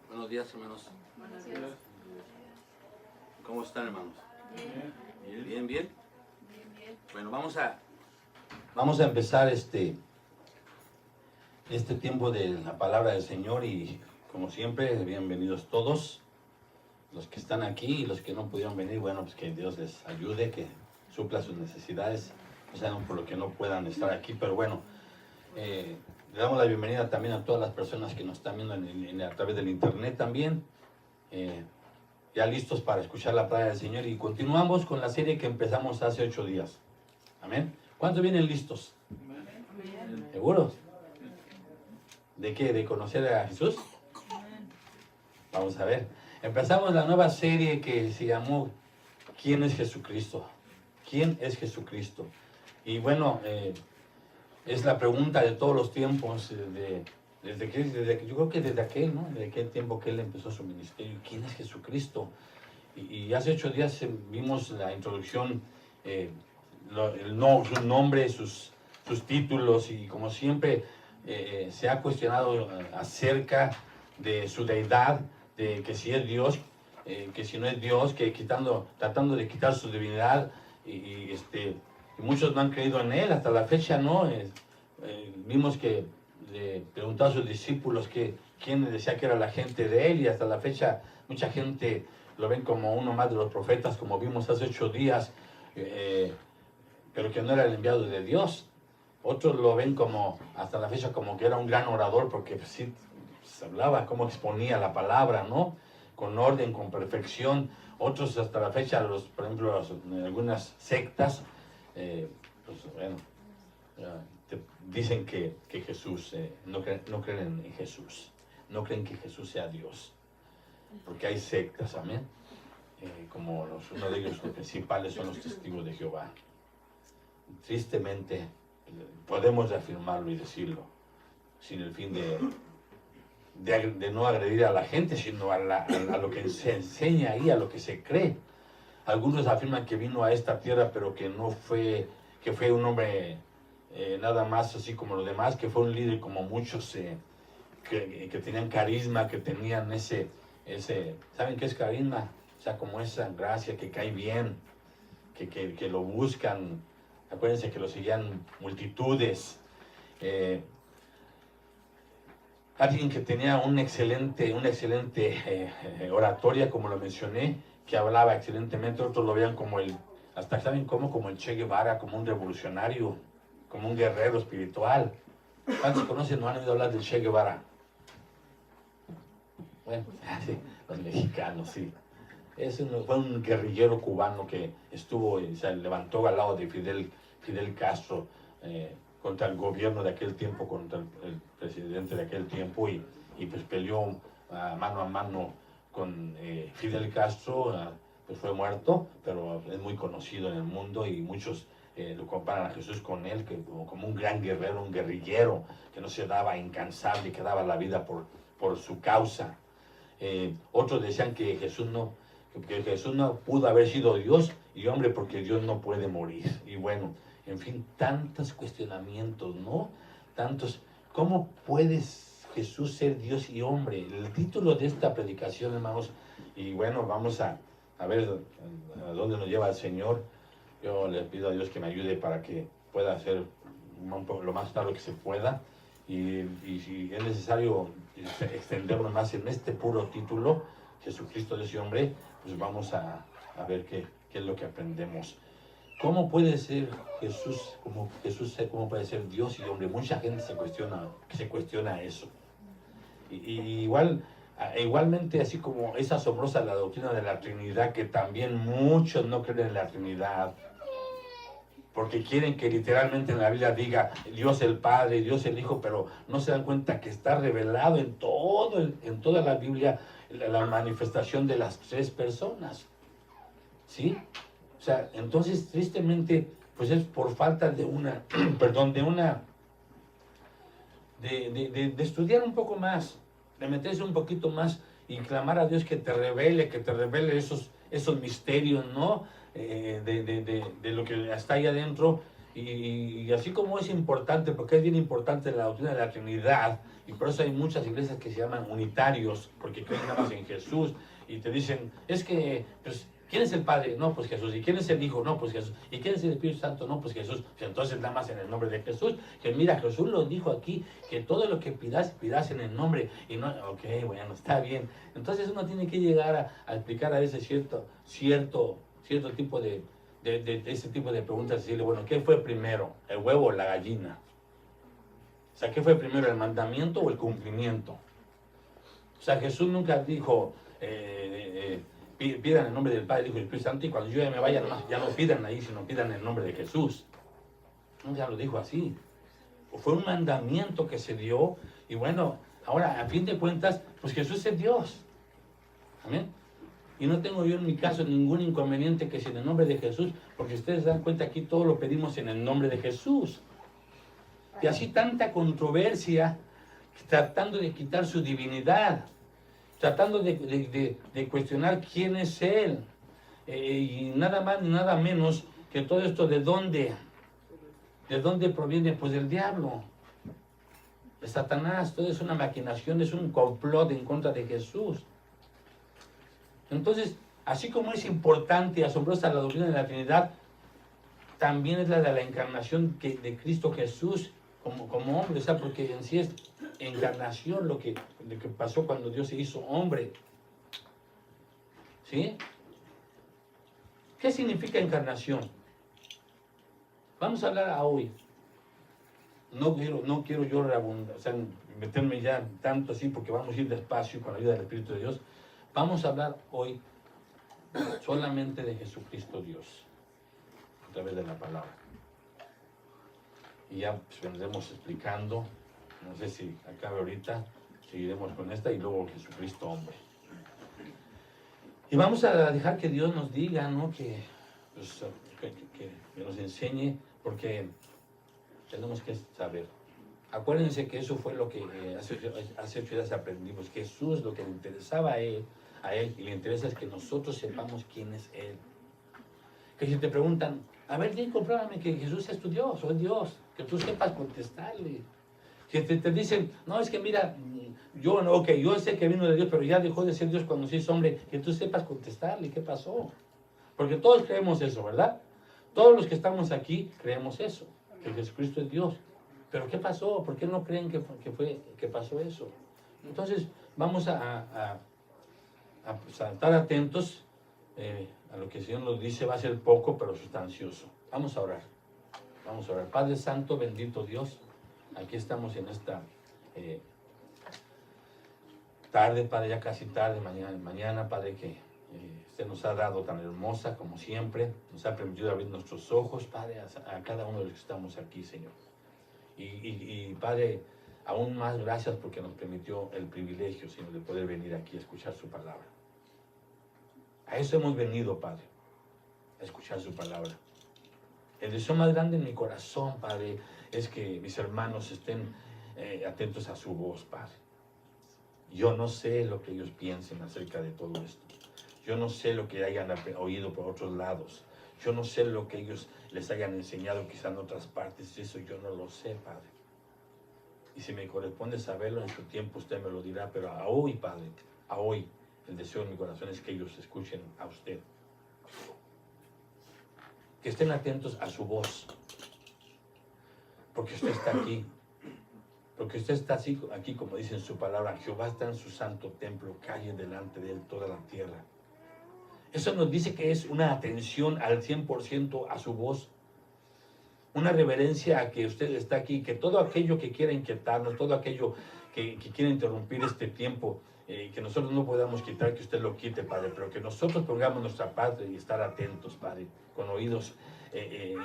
Buenos días, hermanos. Buenos días. ¿Cómo están, hermanos? Bien. Bien, bien. Bien. Bueno, vamos a empezar este tiempo de la palabra del Señor y como siempre, bienvenidos todos los que están aquí y los que no pudieron venir. Bueno, pues que Dios les ayude, que supla sus necesidades, no sabemos por lo que no puedan estar aquí, pero bueno, le damos la bienvenida también a todas las personas que nos están viendo a través del internet también. Ya listos para escuchar la palabra del Señor y continuamos con la serie que empezamos hace 8 días. Amén. ¿Cuántos vienen listos? Amén. ¿Seguros? ¿De qué? ¿De conocer a Jesús? Vamos a ver. Empezamos la nueva serie que se llamó ¿Quién es Jesucristo? ¿Quién es Jesucristo? Y bueno, es la pregunta de todos los tiempos, yo creo que desde aquel, ¿no? Desde aquel tiempo que él empezó su ministerio. ¿Quién es Jesucristo? Y hace 8 días vimos la introducción, su nombre, sus títulos, y como siempre se ha cuestionado acerca de su deidad, de que si es Dios, que si no es Dios, que tratando de quitar su divinidad, y muchos no han creído en él hasta la fecha, ¿no? Vimos que le preguntó a sus discípulos quién decía que era la gente de él, y hasta la fecha mucha gente lo ven como uno más de los profetas, como vimos hace 8 días, pero que no era el enviado de Dios. Otros lo ven como, hasta la fecha, como que era un gran orador, porque pues, sí, pues, hablaba, cómo exponía la palabra, ¿no? Con orden, con perfección. Otros hasta la fecha, por ejemplo, algunas sectas, pues bueno, dicen que Jesús, no creen en Jesús, no creen que Jesús sea Dios, porque hay sectas, amén. Como uno de ellos, los principales, son los testigos de Jehová. Tristemente, podemos afirmarlo y decirlo, sin el fin de no agredir a la gente, sino a lo que se enseña ahí, a lo que se cree. Algunos afirman que vino a esta tierra, pero que no fue, que fue un hombre nada más así como los demás, que fue un líder como muchos que tenían carisma, que tenían ese, ¿saben qué es carisma? O sea, como esa gracia que cae bien, que lo buscan. Acuérdense que lo seguían multitudes. Alguien que tenía una excelente oratoria, como lo mencioné, que hablaba excelentemente. Otros lo veían como hasta saben cómo, como el Che Guevara, como un revolucionario, como un guerrero espiritual. ¿Cuántos conocen o han oído hablar del Che Guevara? Bueno, sí, los mexicanos, sí. Fue un guerrillero cubano que se levantó al lado de Fidel Castro, contra el gobierno de aquel tiempo, contra el presidente de aquel tiempo, y pues peleó mano a mano con Fidel Castro. Pues fue muerto, pero es muy conocido en el mundo, y muchos lo comparan a Jesús con él, como un gran guerrero, un guerrillero que no se daba, incansable, que daba la vida por su causa. Otros decían que Jesús no pudo haber sido Dios y hombre, porque Dios no puede morir. Y bueno, en fin, tantos cuestionamientos, ¿no? ¿Cómo puede Jesús ser Dios y hombre? El título de esta predicación, hermanos, y bueno, vamos a ver a dónde nos lleva el Señor. Yo le pido a Dios que me ayude para que pueda hacer lo más claro que se pueda, y si es necesario extendernos más en este puro título, Jesucristo Dios y hombre, pues vamos a ver qué es lo que aprendemos. ¿Cómo puede ser Jesús, cómo puede ser Dios y hombre? Mucha gente se cuestiona eso. Igualmente, así como es asombrosa la doctrina de la Trinidad, que también muchos no creen en la Trinidad, porque quieren que literalmente en la Biblia diga Dios el Padre, Dios el Hijo, pero no se dan cuenta que está revelado en toda la Biblia la manifestación de las 3 personas, ¿sí? O sea, entonces tristemente, pues es por falta de de estudiar un poco más, de meterse un poquito más y clamar a Dios que te revele esos misterios, ¿no? De lo que está ahí adentro, Y así como es importante, porque es bien importante la doctrina de la Trinidad, y por eso hay muchas iglesias que se llaman unitarios, porque creen nada más en Jesús, y te dicen, es que, pues, ¿quién es el Padre? No, pues Jesús. ¿Y quién es el Hijo? No, pues Jesús. ¿Y quién es el Espíritu Santo? No, pues Jesús. Pues entonces nada más en el nombre de Jesús. Que mira, Jesús lo dijo aquí, que todo lo que pidas, pidas en el nombre. Y no, ok, bueno, está bien. Entonces uno tiene que llegar a explicar a veces cierto tipo de ese tipo de preguntas, decirle, bueno, ¿qué fue primero? ¿El huevo o la gallina? O sea, ¿qué fue primero, el mandamiento o el cumplimiento? O sea, Jesús nunca dijo, pidan el nombre del Padre, Hijo y Espíritu Santo, y cuando yo ya me vaya, ya no pidan ahí, sino pidan el nombre de Jesús. Nunca lo dijo así. Fue un mandamiento que se dio, y bueno, ahora, a fin de cuentas, pues Jesús es Dios. Amén. Y no tengo yo en mi caso ningún inconveniente que sea en el nombre de Jesús, porque ustedes se dan cuenta aquí todo lo pedimos en el nombre de Jesús. Y así tanta controversia, tratando de quitar su divinidad, tratando de cuestionar quién es Él. Y nada más ni nada menos que todo esto de dónde proviene, pues del diablo, de Satanás. Todo es una maquinación, es un complot en contra de Jesús. Entonces, así como es importante y asombrosa la doctrina de la Trinidad, también es la de la encarnación de Cristo Jesús como hombre, o sea, porque en sí es encarnación lo que pasó cuando Dios se hizo hombre. ¿Sí? ¿Qué significa encarnación? Vamos a hablar hoy. No quiero yo o sea, meterme ya tanto así, porque vamos a ir despacio con la ayuda del Espíritu de Dios. Vamos a hablar hoy solamente de Jesucristo Dios, a través de la palabra. Y ya pues, vendremos explicando, no sé si acabe ahorita, seguiremos con esta y luego Jesucristo hombre. Y vamos a dejar que Dios nos diga, ¿no? Que nos enseñe, porque tenemos que saber. Acuérdense que eso fue lo que hace 8 días aprendimos. Jesús, lo que le interesaba a él y le interesa es que nosotros sepamos quién es Él. Que si te preguntan, a ver, compruébame que Jesús es tu Dios, o es Dios, que tú sepas contestarle. Que te dicen, no, es que mira, yo sé que vino de Dios, pero ya dejó de ser Dios cuando se hizo hombre, que tú sepas contestarle, ¿qué pasó? Porque todos creemos eso, ¿verdad? Todos los que estamos aquí creemos eso, que Jesucristo es Dios. Pero ¿qué pasó? ¿Por qué no creen que pasó eso? Entonces, vamos a estar atentos a lo que el Señor nos dice. Va a ser poco, pero sustancioso. Vamos a orar. Vamos a orar. Padre Santo, bendito Dios, aquí estamos en esta tarde, Padre, ya casi tarde, mañana, Padre, que usted nos ha dado tan hermosa como siempre. Nos ha permitido abrir nuestros ojos, Padre, a cada uno de los que estamos aquí, Señor. Y Padre, aún más gracias porque nos permitió el privilegio, Señor, de poder venir aquí a escuchar su palabra. A eso hemos venido, Padre, a escuchar su palabra. El deseo más grande en mi corazón, Padre, es que mis hermanos estén atentos a su voz, Padre. Yo no sé lo que ellos piensen acerca de todo esto. Yo no sé lo que hayan oído por otros lados. Yo no sé lo que ellos les hayan enseñado quizá en otras partes. Eso yo no lo sé, Padre. Y si me corresponde saberlo en su tiempo, usted me lo dirá. Pero a hoy, Padre, a hoy, el deseo en mi corazón es que ellos escuchen a usted. Que estén atentos a su voz. Porque usted está aquí. Porque usted está así, aquí, como dice en su palabra, Jehová está en su santo templo, calle delante de él toda la tierra. Eso nos dice que es una atención al 100% a su voz. Una reverencia a que usted está aquí, que todo aquello que quiera inquietarnos, todo aquello que quiera interrumpir este tiempo, que nosotros no podamos quitar, que usted lo quite, Padre, pero que nosotros pongamos nuestra parte y estar atentos, Padre, con oídos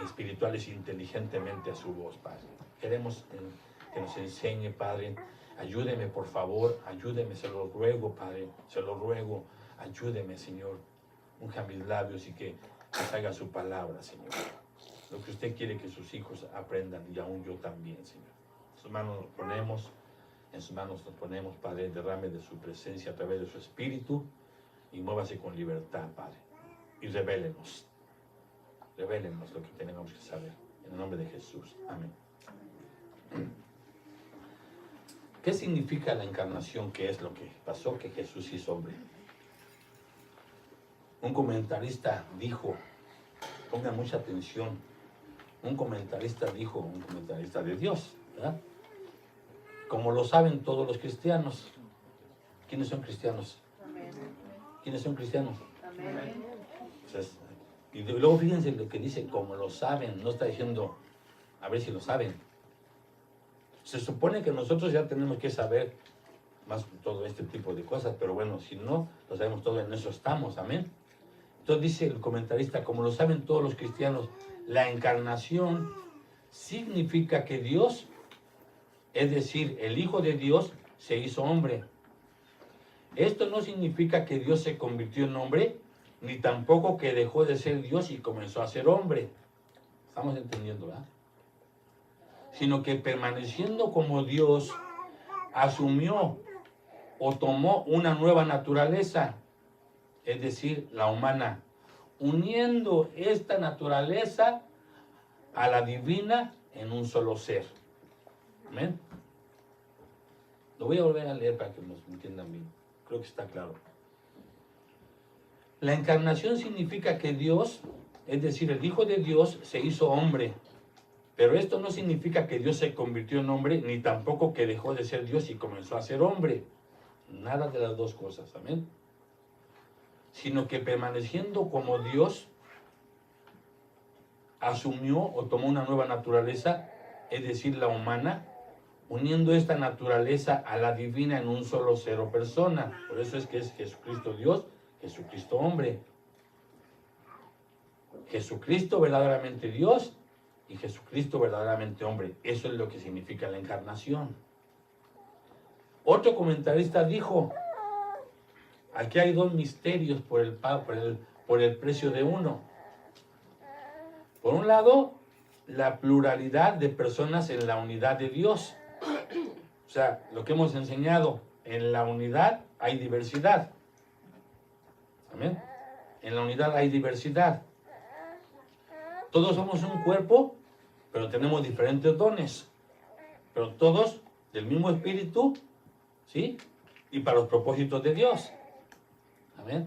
espirituales inteligentemente a su voz, Padre. Queremos que nos enseñe, Padre. Ayúdeme, por favor, ayúdeme, se lo ruego, Padre, se lo ruego. Ayúdeme, Señor. Unja mis labios y que haga su palabra, Señor. Lo que usted quiere que sus hijos aprendan, y aún yo también, Señor. En sus manos nos ponemos, Padre, derrame de su presencia a través de su Espíritu y muévase con libertad, Padre. Y revélenos lo que tenemos que saber. En el nombre de Jesús. Amén. ¿Qué significa la encarnación? ¿Qué es lo que pasó? Que Jesús hizo hombre. Un comentarista dijo, pongan mucha atención, un comentarista de Dios, ¿verdad? Como lo saben todos los cristianos. ¿Quiénes son cristianos? Amén. ¿Quiénes son cristianos? Amén. Entonces, y luego fíjense lo que dice, como lo saben, no está diciendo, a ver si lo saben. Se supone que nosotros ya tenemos que saber más todo este tipo de cosas, pero bueno, si no, lo sabemos todo, en eso estamos, amén. Entonces dice el comentarista, como lo saben todos los cristianos, la encarnación significa que Dios, es decir, el Hijo de Dios, se hizo hombre. Esto no significa que Dios se convirtió en hombre, ni tampoco que dejó de ser Dios y comenzó a ser hombre. Estamos entendiendo, ¿verdad? Sino que permaneciendo como Dios, asumió o tomó una nueva naturaleza, es decir, la humana, uniendo esta naturaleza a la divina en un solo ser. ¿Amén? Lo voy a volver a leer para que nos entiendan bien. Creo que está claro. La encarnación significa que Dios, es decir, el Hijo de Dios, se hizo hombre. Pero esto no significa que Dios se convirtió en hombre, ni tampoco que dejó de ser Dios y comenzó a ser hombre. Nada de las dos cosas, amén. Sino que permaneciendo como Dios, asumió o tomó una nueva naturaleza, es decir, la humana, uniendo esta naturaleza a la divina en un solo ser o persona. Por eso es que es Jesucristo Dios, Jesucristo hombre. Jesucristo verdaderamente Dios y Jesucristo verdaderamente hombre. Eso es lo que significa la encarnación. Otro comentarista dijo, aquí hay dos misterios por el precio de uno. Por un lado, la pluralidad de personas en la unidad de Dios. O sea, lo que hemos enseñado, en la unidad hay diversidad. Amén. En la unidad hay diversidad. Todos somos un cuerpo, pero tenemos diferentes dones. Pero todos del mismo espíritu, ¿sí? Y para los propósitos de Dios. Amén.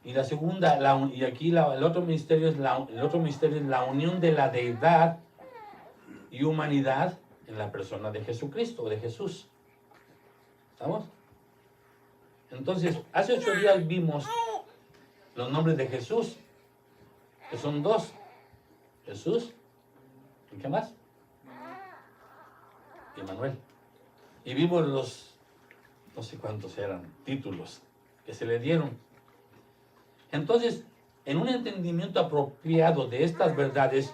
Y la segunda, el otro misterio es la unión de la deidad y humanidad en la persona de Jesucristo, de Jesús. ¿Estamos? Entonces, hace 8 días vimos los nombres de Jesús, que son dos. Jesús, ¿y qué más? Y Manuel. Y vimos los, no sé cuántos eran, títulos que se le dieron. Entonces, en un entendimiento apropiado de estas verdades,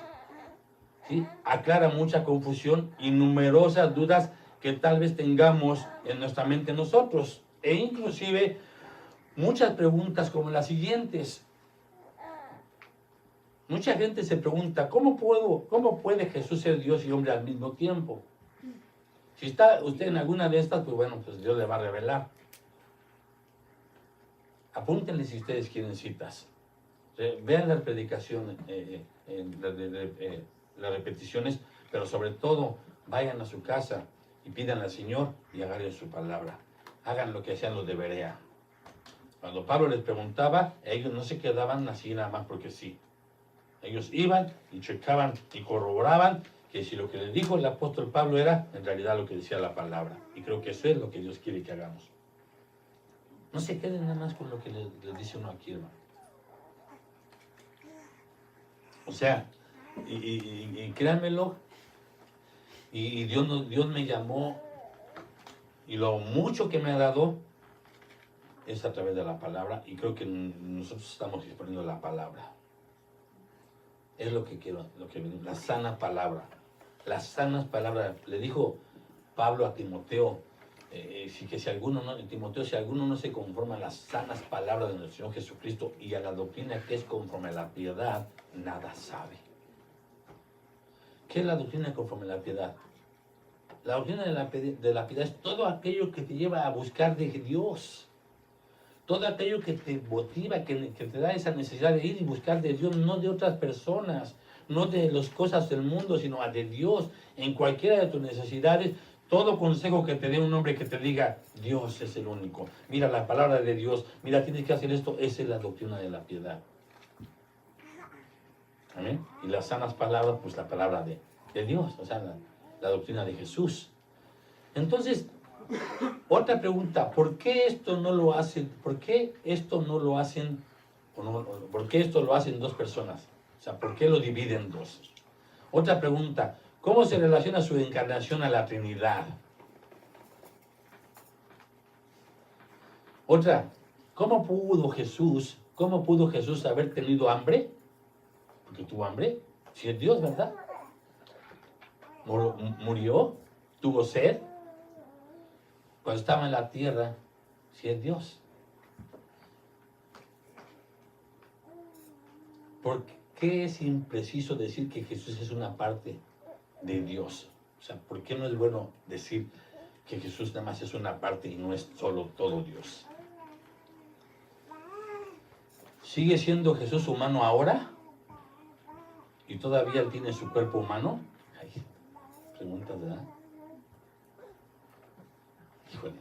¿sí?, aclara mucha confusión y numerosas dudas que tal vez tengamos en nuestra mente nosotros. E inclusive muchas preguntas como las siguientes. Mucha gente se pregunta, ¿cómo puede Jesús ser Dios y hombre al mismo tiempo? Si está usted en alguna de estas, pues bueno, pues Dios le va a revelar. Apúntenle si ustedes quieren citas. Vean las predicaciones, las repeticiones, pero sobre todo vayan a su casa y pidan al Señor y agarren su palabra. Hagan lo que hacían los de Berea. Cuando Pablo les preguntaba, ellos no se quedaban así nada más porque sí. Ellos iban y checaban y corroboraban que si lo que les dijo el apóstol Pablo era en realidad lo que decía la palabra. Y creo que eso es lo que Dios quiere que hagamos. No se queden nada más con lo que les dice uno aquí, hermano. O sea, y créanmelo, y Dios me llamó, y lo mucho que me ha dado es a través de la palabra, y creo que nosotros estamos exponiendo la palabra. Es lo que quiero, la sana palabra. Las sanas palabras. Le dijo Pablo a Timoteo, si alguno no se conforma a las sanas palabras de nuestro Señor Jesucristo y a la doctrina que es conforme a la piedad, nada sabe. ¿Qué es la doctrina conforme a la piedad? La doctrina de la piedad es todo aquello que te lleva a buscar de Dios. Todo aquello que te motiva, que te da esa necesidad de ir y buscar de Dios, no de otras personas, no de las cosas del mundo, sino a de Dios. En cualquiera de tus necesidades, todo consejo que te dé un hombre que te diga, Dios es el único. Mira la palabra de Dios, mira, tienes que hacer esto, esa es la doctrina de la piedad. Amén. Y las sanas palabras, pues la palabra de Dios, o sea, la doctrina de Jesús. Entonces, otra pregunta, ¿por qué esto no lo hacen? ¿Por qué esto no lo hacen? ¿Por qué esto lo hacen dos personas? O sea, ¿por qué lo dividen dos? Otra pregunta, ¿cómo se relaciona su encarnación a la Trinidad? Otra, ¿cómo pudo Jesús haber tenido hambre? Porque tuvo hambre, si es Dios, ¿verdad? Murió, tuvo sed, cuando estaba en la tierra, si es Dios. ¿Por qué es impreciso decir que Jesús es una parte de Dios? O sea, ¿por qué no es bueno decir que Jesús nada más es una parte y no es solo todo Dios? ¿Sigue siendo Jesús humano ahora? ¿Y todavía él tiene su cuerpo humano? Ay, preguntas, ¿verdad? Híjole,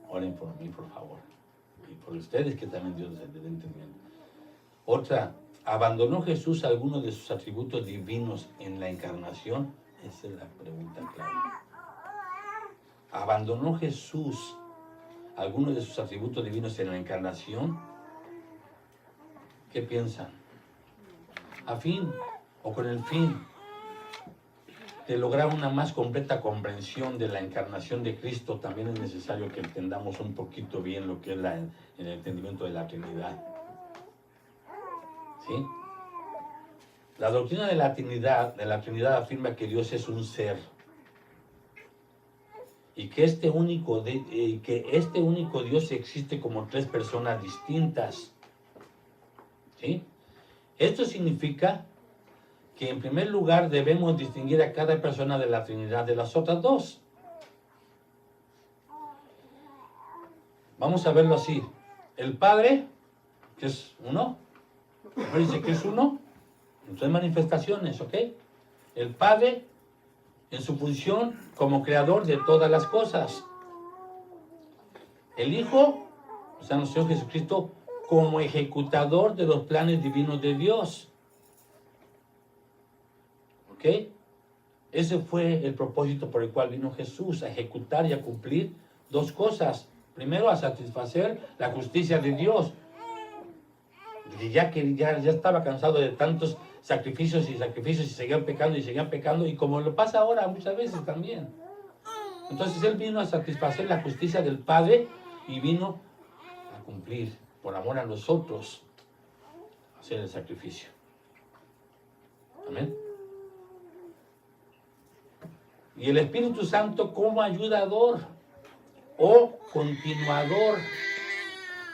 oren por mí, por favor. Y por ustedes que también Dios les dé entendimiento. Otra, ¿abandonó Jesús algunos de sus atributos divinos en la encarnación? Esa es la pregunta clave. ¿Abandonó Jesús algunos de sus atributos divinos en la encarnación? ¿Qué piensan? A fin o con el fin de lograr una más completa comprensión de la encarnación de Cristo, también es necesario que entendamos un poquito bien lo que es el entendimiento de la Trinidad. ¿Sí? La doctrina de la Trinidad afirma que Dios es un ser y que este único Dios existe como tres personas distintas. ¿Sí? Esto significa que en primer lugar debemos distinguir a cada persona de la Trinidad de las otras dos. Vamos a verlo así. El Padre, que es uno, dice que es uno, en tres manifestaciones, ¿ok? El Padre en su función como creador de todas las cosas. El Hijo, o sea, nuestro Señor Jesucristo, como ejecutador de los planes divinos de Dios. ¿Ok? Ese fue el propósito por el cual vino Jesús, a ejecutar y a cumplir dos cosas. Primero, a satisfacer la justicia de Dios. Y ya estaba cansado de tantos sacrificios y seguían pecando, y como lo pasa ahora muchas veces también. Entonces Él vino a satisfacer la justicia del Padre y vino a cumplir, por amor a nosotros, hacer el sacrificio. Amén. Y el Espíritu Santo como ayudador o continuador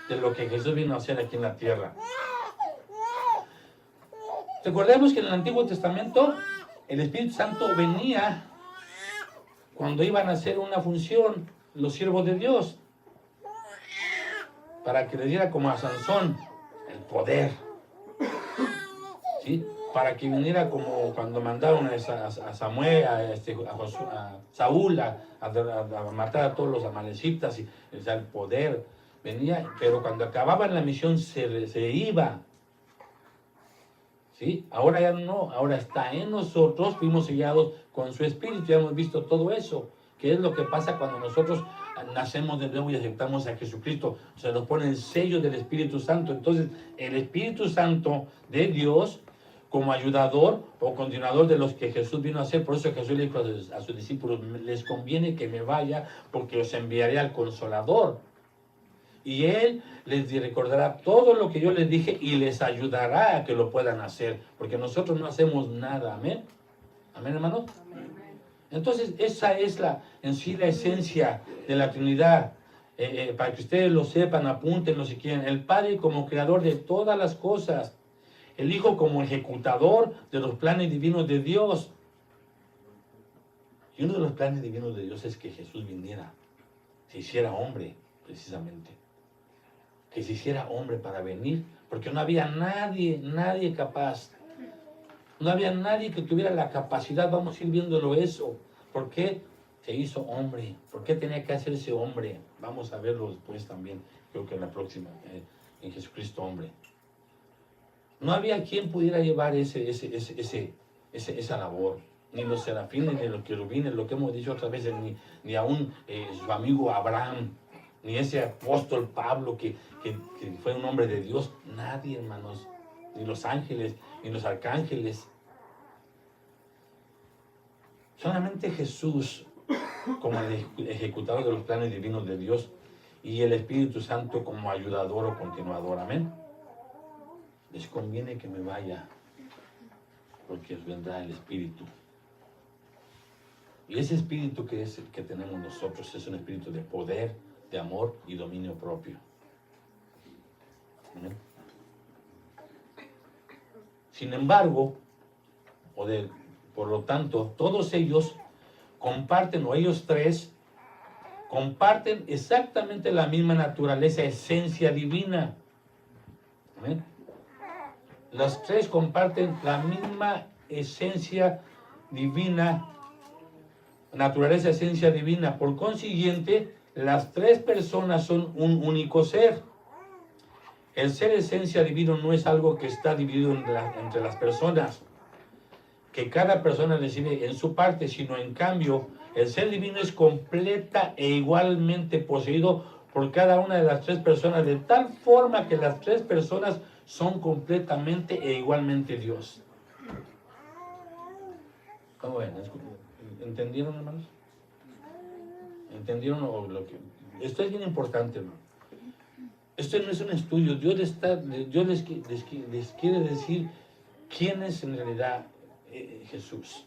de lo que Jesús vino a hacer aquí en la tierra. Recordemos que en el Antiguo Testamento el Espíritu Santo venía cuando iban a hacer una función los siervos de Dios, para que les diera como a Sansón el poder, ¿sí? Para que viniera como cuando mandaron a Samuel, a Saúl a matar a todos los amalecitas, y o sea, el poder venía, pero cuando acababan la misión se iba. ¿Sí? Ahora ya no, ahora está en nosotros, fuimos sellados con su Espíritu, ya hemos visto todo eso, que es lo que pasa cuando nosotros nacemos de nuevo y aceptamos a Jesucristo, se nos pone el sello del Espíritu Santo. Entonces el Espíritu Santo de Dios como ayudador o continuador de los que Jesús vino a hacer. Por eso Jesús le dijo a sus discípulos, les conviene que me vaya porque os enviaré al Consolador. Y Él les recordará todo lo que yo les dije y les ayudará a que lo puedan hacer. Porque nosotros no hacemos nada. Amén. Amén, hermanos. Entonces, esa es en sí la esencia de la Trinidad. Para que ustedes lo sepan, apúntenlo si quieren. El Padre como creador de todas las cosas. El Hijo como ejecutador de los planes divinos de Dios. Y uno de los planes divinos de Dios es que Jesús viniera, se hiciera hombre, precisamente. Que se hiciera hombre para venir, porque no había nadie capaz. No había nadie que tuviera la capacidad, vamos a ir viéndolo eso. ¿Por qué se hizo hombre? ¿Por qué tenía que hacerse hombre? Vamos a verlo después también, creo que en la próxima, en Jesucristo hombre. No había quien pudiera llevar esa labor. Ni los serafines, ni los querubines, lo que hemos dicho otras veces, ni aún su amigo Abraham, ni ese apóstol Pablo que fue un hombre de Dios. Nadie, hermanos. Ni los ángeles, ni los arcángeles. Solamente Jesús, como el ejecutador de los planes divinos de Dios, y el Espíritu Santo como ayudador o continuador. Amén. Les conviene que me vaya, porque os vendrá el Espíritu. Y ese Espíritu que tenemos nosotros es un Espíritu de poder, de amor y dominio propio. ¿Amén? Sin embargo, por lo tanto, todos ellos comparten, o ellos tres, comparten exactamente la misma naturaleza, esencia divina. ¿Amén? Los tres comparten la misma esencia divina, naturaleza, esencia divina. Por consiguiente, las tres personas son un único ser. El ser esencia divino no es algo que está dividido entre las personas, que cada persona recibe en su parte, sino en cambio, el ser divino es completa e igualmente poseído por cada una de las tres personas, de tal forma que las tres personas son completamente e igualmente Dios. ¿Cómo ven? ¿Entendieron, hermanos? ¿Entendieron lo que...? Esto es bien importante, hermano. Esto no es un estudio. Dios les quiere decir quién es en realidad Jesús.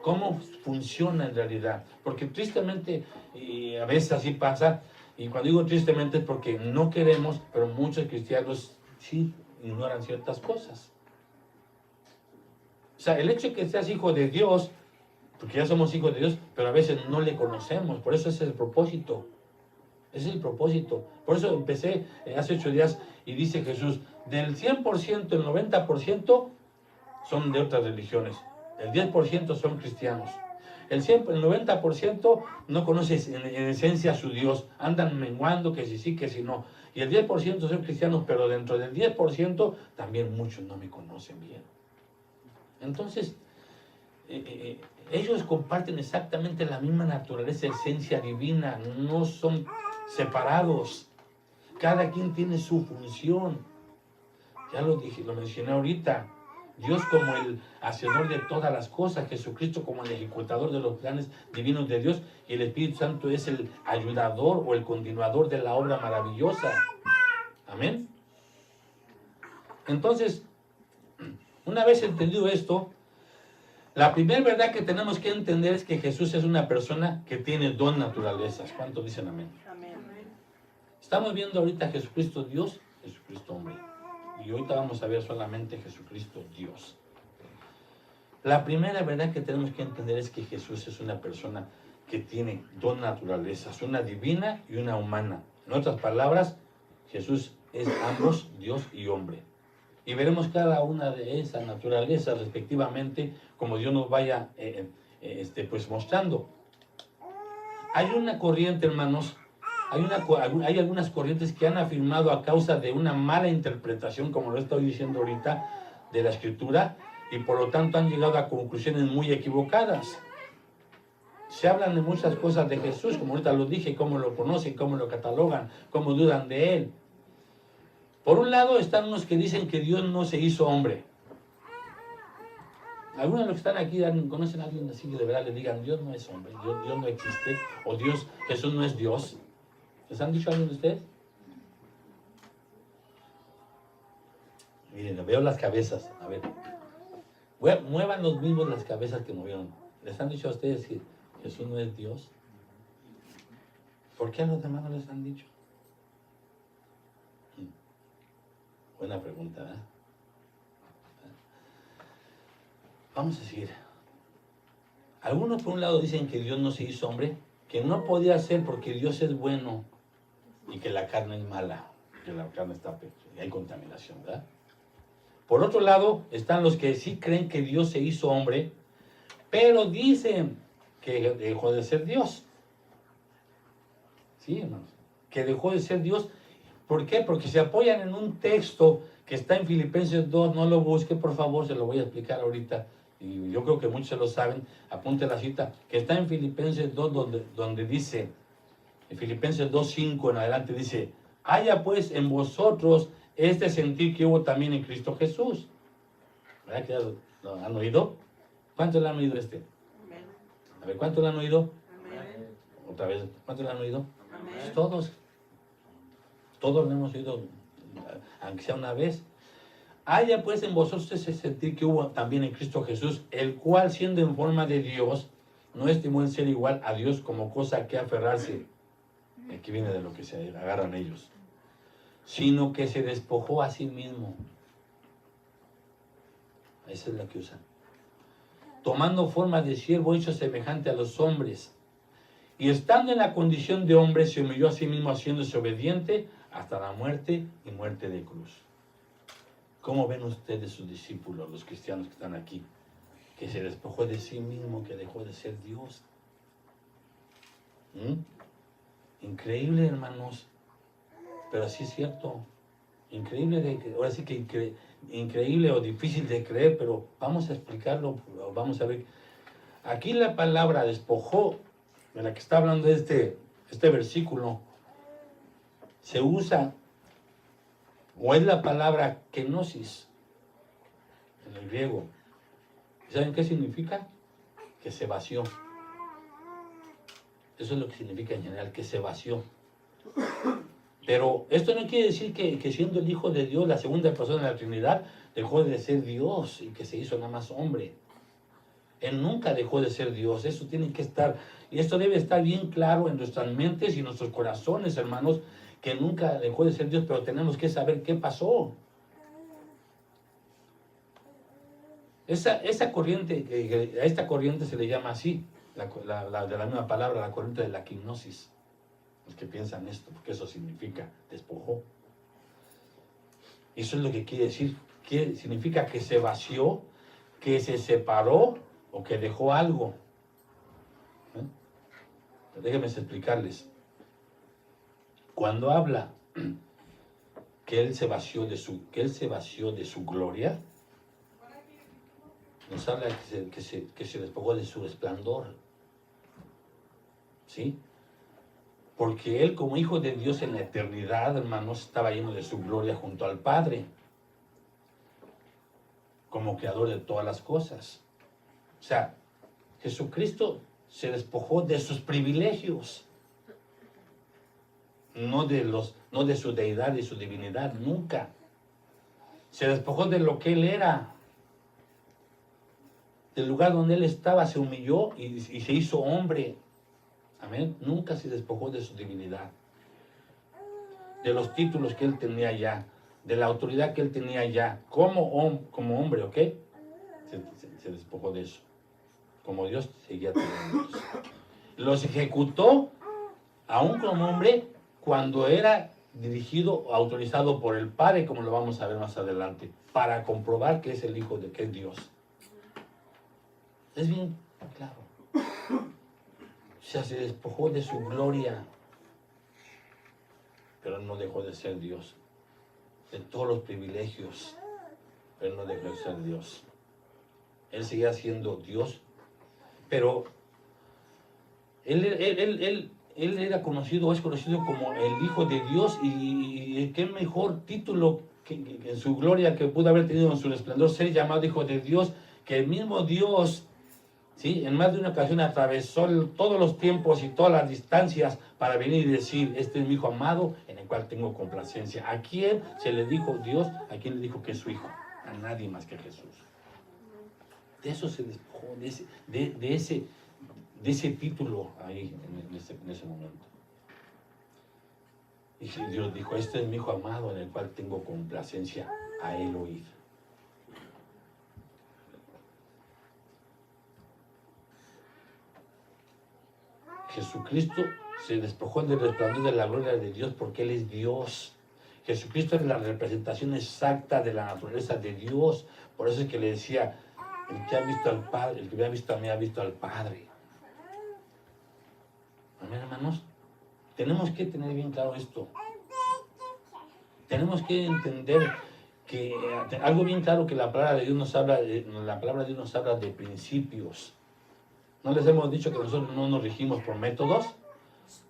Cómo funciona en realidad. Porque tristemente, y a veces así pasa, y cuando digo tristemente es porque no queremos, pero muchos cristianos sí ignoran ciertas cosas. O sea, el hecho de que seas hijo de Dios, porque ya somos hijos de Dios, pero a veces no le conocemos. Por eso ese es el propósito. Ese es el propósito. Por eso empecé hace 8 días y dice Jesús, del 100%, el 90% son de otras religiones. El 10% son cristianos. El 90% no conoce en esencia a su Dios. Andan menguando que si sí, que si no. Y el 10% son cristianos, pero dentro del 10% también muchos no me conocen bien. Entonces, ellos comparten exactamente la misma naturaleza, esencia divina. No son separados. Cada quien tiene su función. Ya lo dije, lo mencioné ahorita. Dios como el hacedor de todas las cosas, Jesucristo como el ejecutador de los planes divinos de Dios, y el Espíritu Santo es el ayudador o el continuador de la obra maravillosa. Amén. Entonces, una vez entendido esto, la primera verdad que tenemos que entender es que Jesús es una persona que tiene dos naturalezas. ¿Cuántos dicen amén? Amén. Estamos viendo ahorita a Jesucristo Dios, Jesucristo hombre. Y ahorita vamos a ver solamente Jesucristo Dios. La primera verdad que tenemos que entender es que Jesús es una persona que tiene dos naturalezas, una divina y una humana. En otras palabras, Jesús es ambos Dios y hombre. Y veremos cada una de esas naturalezas respectivamente, como Dios nos vaya pues mostrando. Hay una corriente, hermanos, hay algunas corrientes que han afirmado a causa de una mala interpretación, como lo estoy diciendo ahorita, de la Escritura, y por lo tanto han llegado a conclusiones muy equivocadas. Se hablan de muchas cosas de Jesús, como ahorita lo dije, cómo lo conocen, cómo lo catalogan, cómo dudan de Él. Por un lado están unos que dicen que Dios no se hizo hombre. Algunos de los que están aquí conocen a alguien así que de verdad le digan, Dios no es hombre, Dios no existe, o Jesús no es Dios. ¿Les han dicho a alguien de ustedes? Miren, veo las cabezas. A ver, muevan los mismos las cabezas que movieron. ¿Les han dicho a ustedes que Jesús no es Dios? ¿Por qué a los demás no les han dicho? Buena pregunta, ¿verdad? Vamos a seguir. Algunos por un lado dicen que Dios no se hizo hombre, que no podía ser porque Dios es bueno y que la carne es mala, que la carne está y hay contaminación, ¿verdad? Por otro lado, están los que sí creen que Dios se hizo hombre, pero dicen que dejó de ser Dios. Sí, hermanos, que dejó de ser Dios. ¿Por qué? Porque se apoyan en un texto que está en Filipenses 2, no lo busque, por favor, se lo voy a explicar ahorita. Y yo creo que muchos se lo saben, apunte la cita, que está en Filipenses 2, donde dice, en Filipenses 2, 5 en adelante dice, haya pues en vosotros este sentir que hubo también en Cristo Jesús. ¿Verdad que lo han oído? ¿Cuántos lo han oído este? Amén. A ver, ¿cuántos lo han oído? Amén. Otra vez, ¿cuántos lo han oído? Amén. Pues todos. Todos lo hemos oído, aunque sea una vez. Haya pues en vosotros ese sentir que hubo también en Cristo Jesús, el cual siendo en forma de Dios, no estimó en ser igual a Dios como cosa que aferrarse. Aquí viene de lo que se agarran ellos. Sino que se despojó a sí mismo. Esa es la que usan. Tomando forma de siervo hecho semejante a los hombres. Y estando en la condición de hombre, se humilló a sí mismo haciéndose obediente hasta la muerte y muerte de cruz. ¿Cómo ven ustedes sus discípulos, los cristianos que están aquí? Que se despojó de sí mismo, que dejó de ser Dios. Increíble, hermanos. Pero sí es cierto. Increíble, ahora sí que increíble o difícil de creer, pero vamos a explicarlo, vamos a ver. Aquí la palabra despojó, de la que está hablando este versículo, se usa, o es la palabra kenosis, en el griego. ¿Saben qué significa? Que se vació. Eso es lo que significa en general, que se vació. Pero esto no quiere decir que siendo el Hijo de Dios, la segunda persona de la Trinidad, dejó de ser Dios y que se hizo nada más hombre. Él nunca dejó de ser Dios. Eso tiene que estar, y esto debe estar bien claro en nuestras mentes y en nuestros corazones, hermanos, que nunca dejó de ser Dios, pero tenemos que saber qué pasó. Esa corriente, a esta corriente se le llama así, de la misma palabra, la corriente de la quinosis. Los que piensan esto, porque eso significa despojó. Eso es lo que quiere decir. Significa que se vació, que se separó o que dejó algo. Déjenme explicarles. Cuando habla que él se vació de su gloria, nos habla que se despojó de su resplandor. ¿Sí? Porque él, como hijo de Dios en la eternidad, hermanos, estaba lleno de su gloria junto al Padre, como creador de todas las cosas. O sea, Jesucristo se despojó de sus privilegios, no de su deidad y su divinidad, nunca. Se despojó de lo que él era, del lugar donde él estaba, se humilló y se hizo hombre. Amén. Nunca se despojó de su divinidad, de los títulos que él tenía ya, de la autoridad que él tenía ya, como hombre, ¿ok? Se despojó de eso. Como Dios seguía teniendo. Los ejecutó, aún como hombre, cuando era dirigido, autorizado por el Padre, como lo vamos a ver más adelante, para comprobar que es el Hijo de que es Dios. Es bien claro. O sea, se despojó de su gloria, pero no dejó de ser Dios. De todos los privilegios, pero no dejó de ser Dios. Él seguía siendo Dios, pero él era conocido, es conocido como el Hijo de Dios, y qué mejor título que en su gloria que pudo haber tenido en su resplandor, ser llamado Hijo de Dios, que el mismo Dios, ¿sí?, en más de una ocasión atravesó todos los tiempos y todas las distancias para venir y decir, este es mi Hijo amado, en el cual tengo complacencia. ¿A quién se le dijo Dios? ¿A quién le dijo que es su Hijo? A nadie más que Jesús. De eso se despojó, de ese título ahí, en ese momento. Y Dios dijo, este es mi Hijo amado, en el cual tengo complacencia, a él oír. Jesucristo se despojó del resplandor de la gloria de Dios porque Él es Dios. Jesucristo es la representación exacta de la naturaleza de Dios. Por eso es que le decía, el que ha visto al Padre, el que me ha visto a mí, ha visto al Padre. Amén, hermanos. Tenemos que tener bien claro esto. Tenemos que entender que algo bien claro, que la palabra de Dios nos habla de principios. No les hemos dicho que nosotros no nos regimos por métodos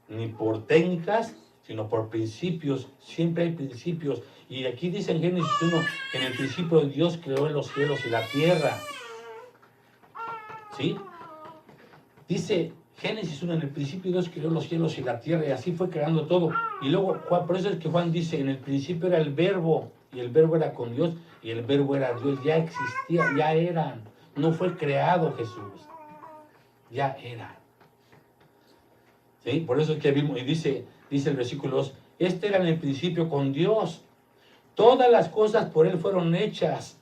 ni por técnicas, sino por principios. Siempre hay principios. Y aquí dice en Génesis 1, en el principio Dios creó los cielos y la tierra. ¿Sí? Dice Génesis 1, en el principio Dios creó los cielos y la tierra, y así fue creando todo. Y luego, por eso es que Juan dice, en el principio era el verbo, y el verbo era con Dios, y el verbo era Dios. Ya existía, ya eran. No fue creado Jesús. Ya era. ¿Sí? Por eso es que vimos, y dice el versículo 2, este era en el principio con Dios. Todas las cosas por Él fueron hechas.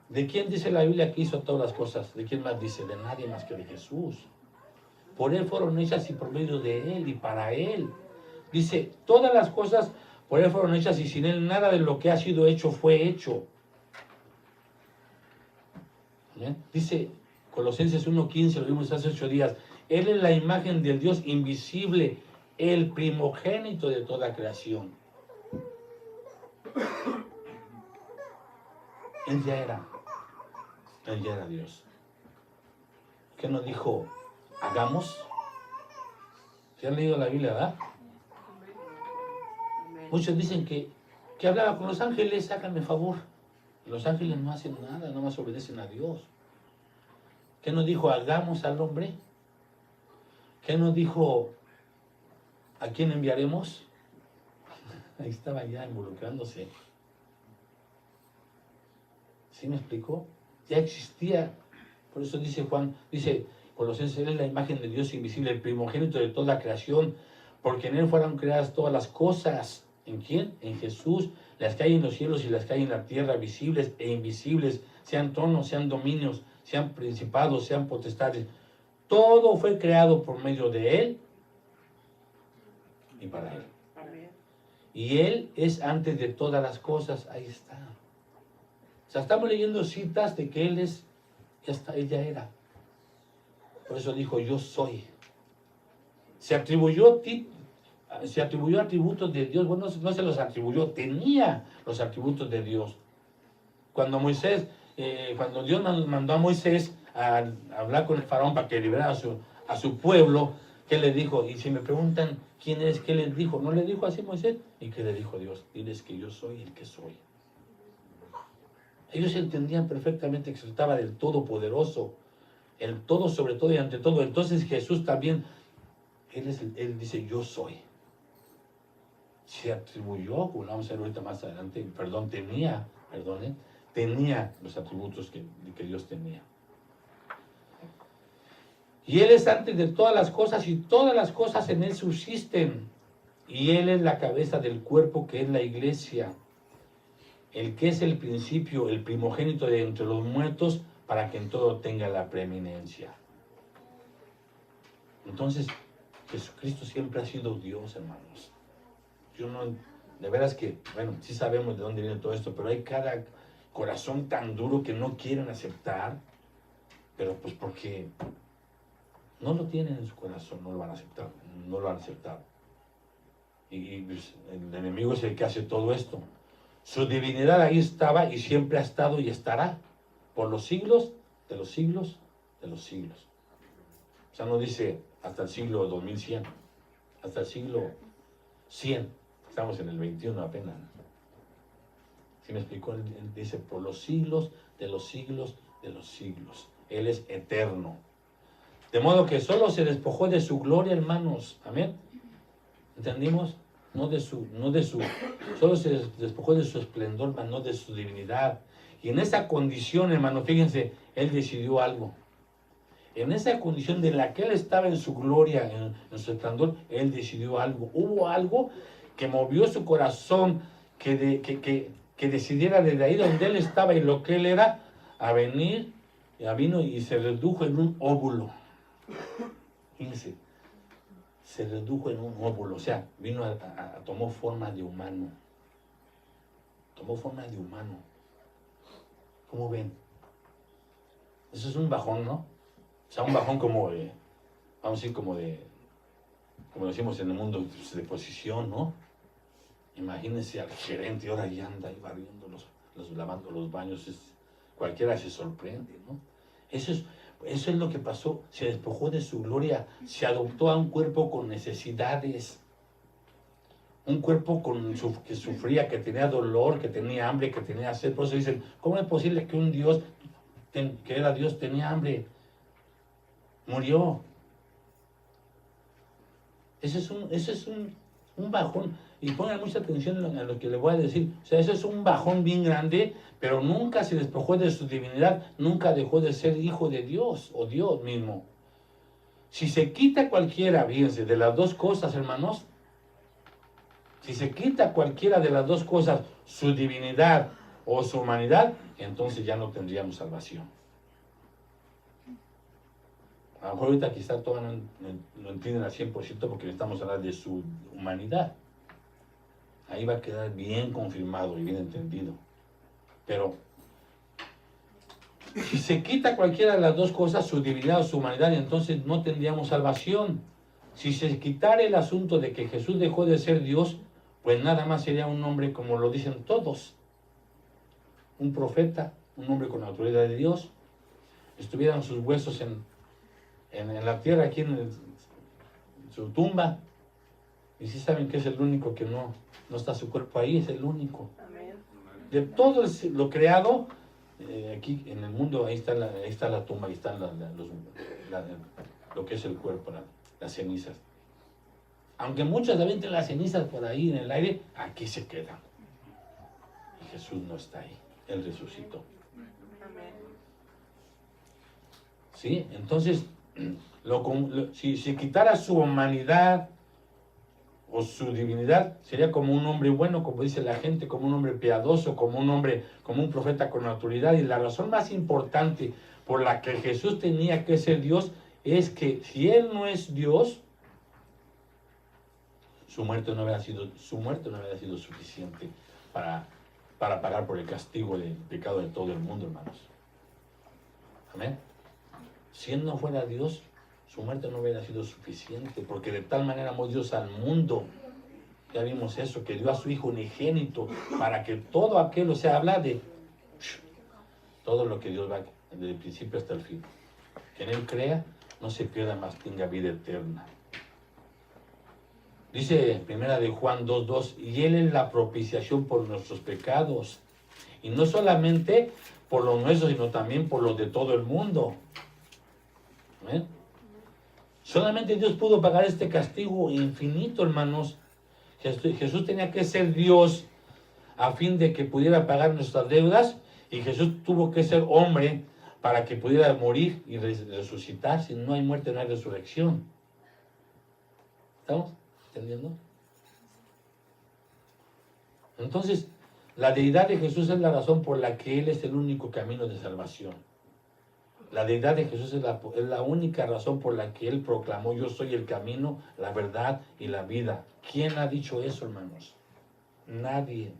¿De quién dice la Biblia que hizo todas las cosas? ¿De quién más dice? De nadie más que de Jesús. Por Él fueron hechas y por medio de Él y para Él. Dice, todas las cosas por Él fueron hechas y sin Él nada de lo que ha sido hecho fue hecho. ¿Bien? Dice Colosenses 1:15, lo vimos hace 8 días. Él es la imagen del Dios invisible, el primogénito de toda creación. Él ya era Dios. ¿Qué nos dijo? Hagamos. ¿Se han leído la Biblia, verdad? Muchos dicen que hablaba con los ángeles, háganme favor. Los ángeles no hacen nada, no más obedecen a Dios. ¿Qué nos dijo? Hagamos al hombre. ¿Qué nos dijo? ¿A quién enviaremos? Ahí estaba ya involucrándose. ¿Sí me explicó? Ya existía. Por eso dice Juan, dice Colosenses, Él es la imagen de Dios invisible, el primogénito de toda creación, porque en Él fueron creadas todas las cosas. ¿En quién? En Jesús. Las que hay en los cielos y las que hay en la tierra, visibles e invisibles, sean tronos, sean dominios, sean principados, sean potestades. Todo fue creado por medio de Él y para Él. Y Él es antes de todas las cosas. Ahí está. O sea, estamos leyendo citas de que Él es, Él ya era. Por eso dijo, yo soy. Se atribuyó atributos de Dios. Bueno, no se los atribuyó, tenía los atributos de Dios. Cuando Dios mandó a Moisés a hablar con el faraón para que liberara a su pueblo, ¿qué le dijo? Y si me preguntan quién es, ¿qué les dijo? ¿No le dijo así Moisés? ¿Y qué le dijo Dios? Diles que yo soy el que soy. Ellos entendían perfectamente que se trataba del Todopoderoso, el todo sobre todo y ante todo. Entonces Jesús también, Él dice, yo soy. Se atribuyó, como vamos a ver ahorita más adelante, tenía los atributos que Dios tenía. Y Él es antes de todas las cosas y todas las cosas en Él subsisten. Y Él es la cabeza del cuerpo que es la iglesia. El que es el principio, el primogénito de entre los muertos, para que en todo tenga la preeminencia. Entonces, Jesucristo siempre ha sido Dios, hermanos. De veras que, bueno, sí sabemos de dónde viene todo esto, pero hay cada corazón tan duro que no quieren aceptar, pero pues porque no lo tienen en su corazón, no lo van a aceptar, no lo han aceptado. Y pues, el enemigo es el que hace todo esto. Su divinidad ahí estaba y siempre ha estado y estará por los siglos de los siglos de los siglos. O sea, no dice hasta el siglo 2100, hasta el siglo 100. Estamos en el 21 apenas. ¿Sí me explicó? Él dice por los siglos de los siglos de los siglos. Él es eterno. De modo que solo se despojó de su gloria, hermanos. Amén. ¿Entendimos? Solo se despojó de su esplendor, mas no de su divinidad. Y en esa condición, hermano, fíjense, Él decidió algo. En esa condición de la que Él estaba en su gloria, en su esplendor, Él decidió algo. Hubo algo que movió su corazón, que decidiera desde ahí donde Él estaba y lo que Él era, vino y se redujo en un óvulo. Fíjense. se redujo en un óvulo, o sea, tomó forma de humano. Tomó forma de humano. ¿Cómo ven? Eso es un bajón, ¿no? O sea, un bajón como de, vamos a decir, como decimos en el mundo de posición, ¿no? Imagínense al gerente, ahora ya anda ahí barriendo lavando los baños, cualquiera se sorprende, ¿no? Eso es lo que pasó, se despojó de su gloria, se adoptó a un cuerpo con necesidades, un cuerpo que sufría, que tenía dolor, que tenía hambre, que tenía sed. Por eso dicen, ¿cómo es posible que un Dios, que era Dios, tenía hambre? Murió. Ese es un bajón. Y pongan mucha atención a lo que le voy a decir. O sea, ese es un bajón bien grande, pero nunca se despojó de su divinidad, nunca dejó de ser hijo de Dios o Dios mismo. Si se quita cualquiera, fíjense, de las dos cosas, hermanos, si se quita cualquiera de las dos cosas, su divinidad o su humanidad, entonces ya no tendríamos salvación. A lo mejor ahorita quizá todavía no entienden al 100% porque necesitamos hablar de su humanidad. Ahí va a quedar bien confirmado y bien entendido. Pero si se quita cualquiera de las dos cosas, su divinidad o su humanidad, entonces no tendríamos salvación. Si se quitara el asunto de que Jesús dejó de ser Dios, pues nada más sería un hombre como lo dicen todos. Un profeta, un hombre con la autoridad de Dios. Estuvieran sus huesos en la tierra, aquí en su tumba. Y sí saben que es el único que no está su cuerpo ahí, es el único. Amén. De todo lo creado, aquí en el mundo, ahí está la tumba, ahí están lo que es el cuerpo, las cenizas. Aunque muchos avienten las cenizas por ahí en el aire, aquí se quedan. Y Jesús no está ahí, Él resucitó. Amén. ¿Sí? Entonces, si se quitara su humanidad o su divinidad, sería como un hombre bueno, como dice la gente, como un hombre piadoso, como un profeta con autoridad. Y la razón más importante por la que Jesús tenía que ser Dios es que si Él no es Dios, su muerte no había sido suficiente para pagar por el castigo del pecado de todo el mundo, hermanos. Amén. Si Él no fuera Dios, su muerte no hubiera sido suficiente, porque de tal manera amó Dios al mundo. Ya vimos eso, que dio a su Hijo unigénito para que todo aquel, o sea, habla de todo lo que Dios va desde el principio hasta el fin. Que en Él crea, no se pierda más, tenga vida eterna. Dice primera de Juan 2:2, y Él es la propiciación por nuestros pecados. Y no solamente por los nuestros, sino también por los de todo el mundo. ¿Amén? Solamente Dios pudo pagar este castigo infinito, hermanos. Jesús tenía que ser Dios a fin de que pudiera pagar nuestras deudas, y Jesús tuvo que ser hombre para que pudiera morir y resucitar. Si no hay muerte, no hay resurrección. ¿Estamos entendiendo? Entonces, la deidad de Jesús es la razón por la que Él es el único camino de salvación. La deidad de Jesús es la única razón por la que Él proclamó: yo soy el camino, la verdad y la vida. ¿Quién ha dicho eso, hermanos? Nadie.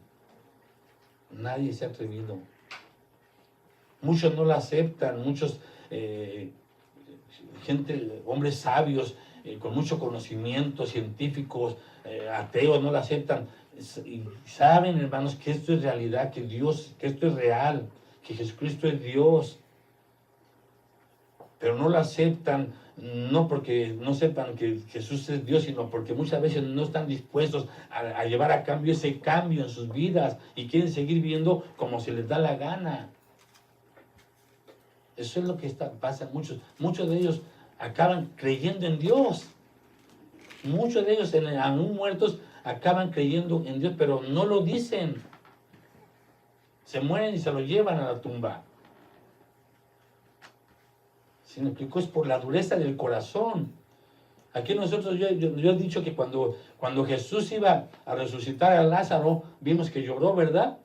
Nadie se ha atrevido. Muchos no la aceptan, hombres sabios, con mucho conocimiento, científicos, ateos, no la aceptan. Y saben, hermanos, que esto es realidad, que esto es real, que Jesucristo es Dios. Pero no lo aceptan, no porque no sepan que Jesús es Dios, sino porque muchas veces no están dispuestos a llevar a cambio ese cambio en sus vidas y quieren seguir viviendo como se les da la gana. Eso es lo que pasa. Muchos de ellos acaban creyendo en Dios. Muchos de ellos, aún muertos, acaban creyendo en Dios, pero no lo dicen. Se mueren y se lo llevan a la tumba. ¿Sí me explico? Es por la dureza del corazón. Aquí nosotros, yo he dicho que cuando Jesús iba a resucitar a Lázaro, vimos que lloró, ¿verdad?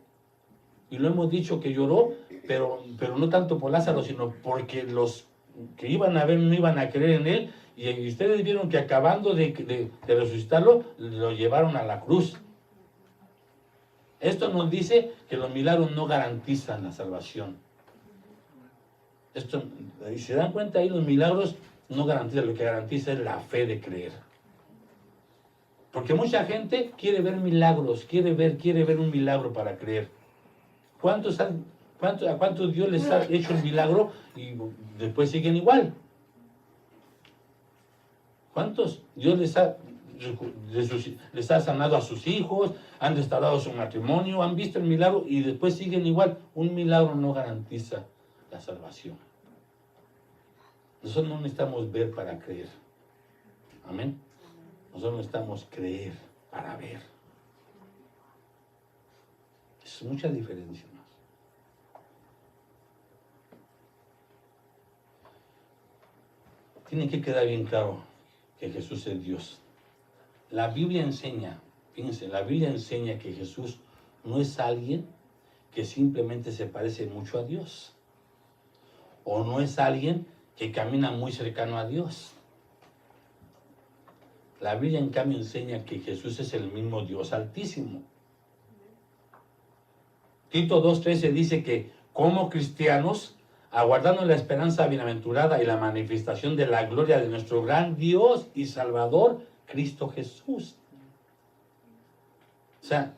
Y lo hemos dicho que lloró, pero no tanto por Lázaro, sino porque los que iban a ver no iban a creer en él, Y ustedes vieron que acabando de resucitarlo, lo llevaron a la cruz. Esto nos dice que los milagros no garantizan la salvación. Esto, si se dan cuenta ahí, los milagros no garantizan, lo que garantiza es la fe de creer. Porque mucha gente quiere ver milagros, quiere ver un milagro para creer. ¿A cuántos Dios les ha hecho el milagro y después siguen igual? ¿Cuántos Dios les ha sanado a sus hijos, han restaurado su matrimonio, han visto el milagro y después siguen igual? Un milagro no garantiza la salvación. Nosotros no necesitamos ver para creer. Amén. Nosotros necesitamos creer para ver. Es mucha diferencia más. Tiene que quedar bien claro que Jesús es Dios. La Biblia enseña, fíjense, la Biblia enseña que Jesús no es alguien que simplemente se parece mucho a Dios. O no es alguien que camina muy cercano a Dios. La Biblia en cambio enseña que Jesús es el mismo Dios Altísimo. Tito 2:13 dice que como cristianos, aguardando la esperanza bienaventurada y la manifestación de la gloria de nuestro gran Dios y Salvador, Cristo Jesús. O sea,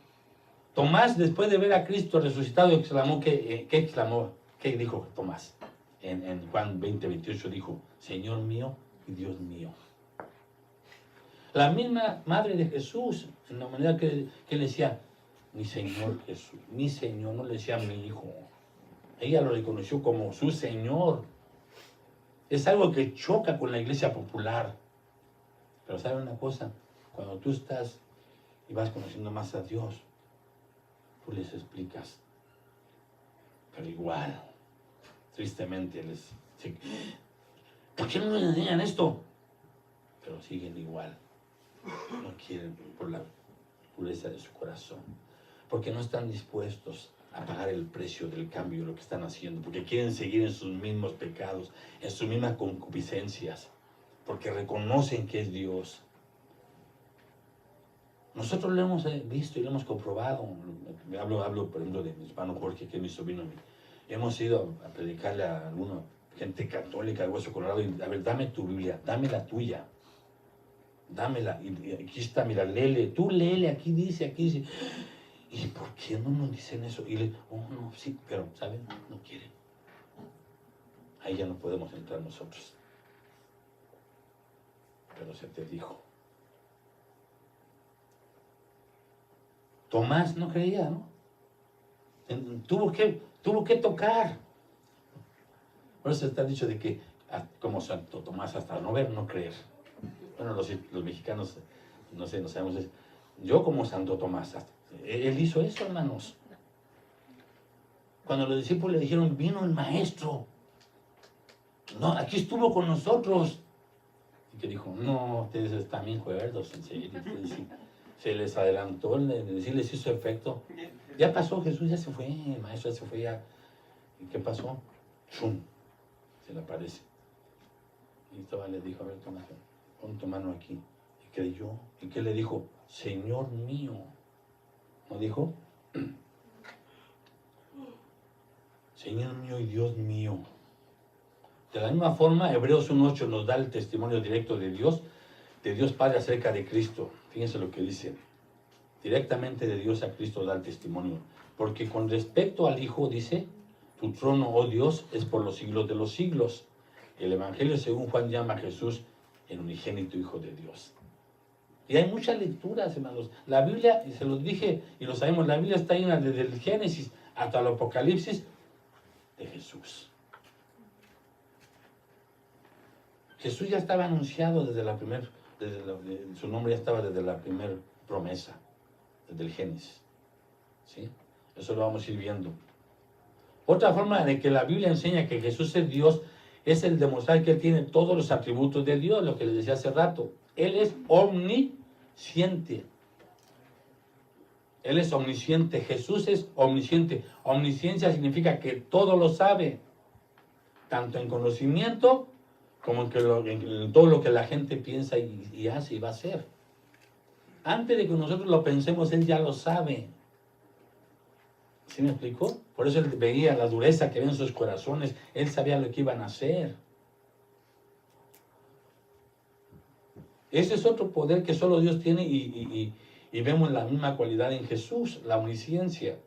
Tomás, después de ver a Cristo resucitado, exclamó, ¿qué exclamó? ¿Qué dijo Tomás? En Juan 20:28 dijo, Señor mío y Dios mío. La misma madre de Jesús, en la manera que le decía, mi Señor Jesús, mi Señor, no le decía mi hijo. Ella lo reconoció como su Señor. Es algo que choca con la iglesia popular. Pero ¿sabe una cosa? Cuando tú estás y vas conociendo más a Dios, tú les explicas. Pero igual, tristemente, ¿por qué no les enseñan esto? Pero siguen igual. No quieren por la pureza de su corazón. Porque no están dispuestos a pagar el precio del cambio de lo que están haciendo. Porque quieren seguir en sus mismos pecados, en sus mismas concupiscencias. Porque reconocen que es Dios. Nosotros lo hemos visto y lo hemos comprobado. Hablo por ejemplo, de mi hermano Jorge, que es mi sobrino. Hemos ido a predicarle a alguna gente católica de Hueso Colorado. Y, a ver, dame tu Biblia, dame la tuya. Dámela. Y aquí está, mira, léele. Tú léele, aquí dice. ¿Y por qué no nos dicen eso? Y no, sí, pero, ¿saben? No quieren. Ahí ya no podemos entrar nosotros. Pero se te dijo. Tomás no creía, ¿no? Tuvo que tocar. Por eso está dicho de que, como Santo Tomás, hasta no ver, no creer. Bueno, los mexicanos, no sé, no sabemos eso. Yo como Santo Tomás, él hizo eso, hermanos. Cuando los discípulos le dijeron, vino el maestro. No, aquí estuvo con nosotros. Y que dijo, no, ustedes están bien cuerdos, en serio. Se les adelantó, les hizo efecto. Ya pasó, Jesús ya se fue, el maestro ya se fue ya. ¿Y qué pasó? ¡Chum! Se le aparece. Y Tomás le dijo, a ver, Tomás, pon tu mano aquí. Y creyó. ¿Y qué le dijo? Señor mío. ¿No dijo? Señor mío y Dios mío. De la misma forma, Hebreos 1:8 nos da el testimonio directo de Dios Padre acerca de Cristo. Fíjense lo que dice. Directamente de Dios a Cristo da el testimonio. Porque con respecto al Hijo dice, tu trono, oh Dios, es por los siglos de los siglos. El Evangelio según Juan llama a Jesús el unigénito Hijo de Dios. Y hay muchas lecturas, hermanos. La Biblia, y se los dije y lo sabemos, la Biblia está llena desde el Génesis hasta el Apocalipsis de Jesús. Jesús ya estaba anunciado su nombre ya estaba desde la primera promesa, desde el Génesis. ¿Sí? Eso lo vamos a ir viendo. Otra forma de que la Biblia enseña que Jesús es Dios es el demostrar que Él tiene todos los atributos de Dios, lo que les decía hace rato. Él es omnisciente. Él es omnisciente. Jesús es omnisciente. Omnisciencia significa que todo lo sabe, tanto en conocimiento como que en todo lo que la gente piensa y hace y va a hacer. Antes de que nosotros lo pensemos, Él ya lo sabe. ¿Sí me explicó? Por eso Él veía la dureza que había en sus corazones. Él sabía lo que iban a hacer. Ese es otro poder que solo Dios tiene y vemos la misma cualidad en Jesús, la omnisciencia.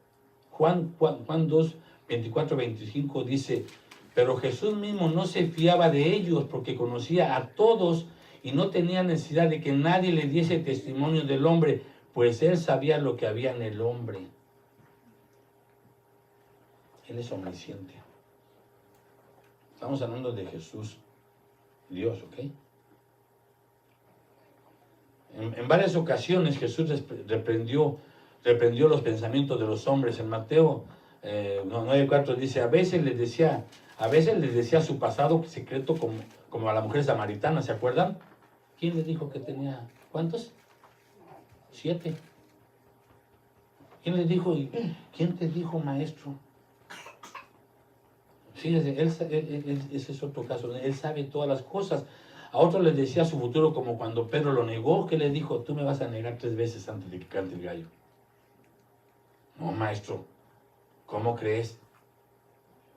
Juan 2, 24, 25 dice, pero Jesús mismo no se fiaba de ellos porque conocía a todos y no tenía necesidad de que nadie le diese testimonio del hombre, pues Él sabía lo que había en el hombre. Él es omnisciente. Estamos hablando de Jesús, Dios, ¿ok? En varias ocasiones Jesús reprendió los pensamientos de los hombres. En Mateo 9:4 dice, a veces les decía su pasado secreto como a la mujer samaritana, ¿se acuerdan? ¿Quién les dijo que tenía, cuántos? 7. ¿Quién les dijo? ¿Quién te dijo, maestro? Sí, ese es otro caso. Él sabe todas las cosas. A otro les decía su futuro, como cuando Pedro lo negó, que le dijo, tú me vas a negar 3 veces antes de que cante el gallo. No, maestro, ¿cómo crees?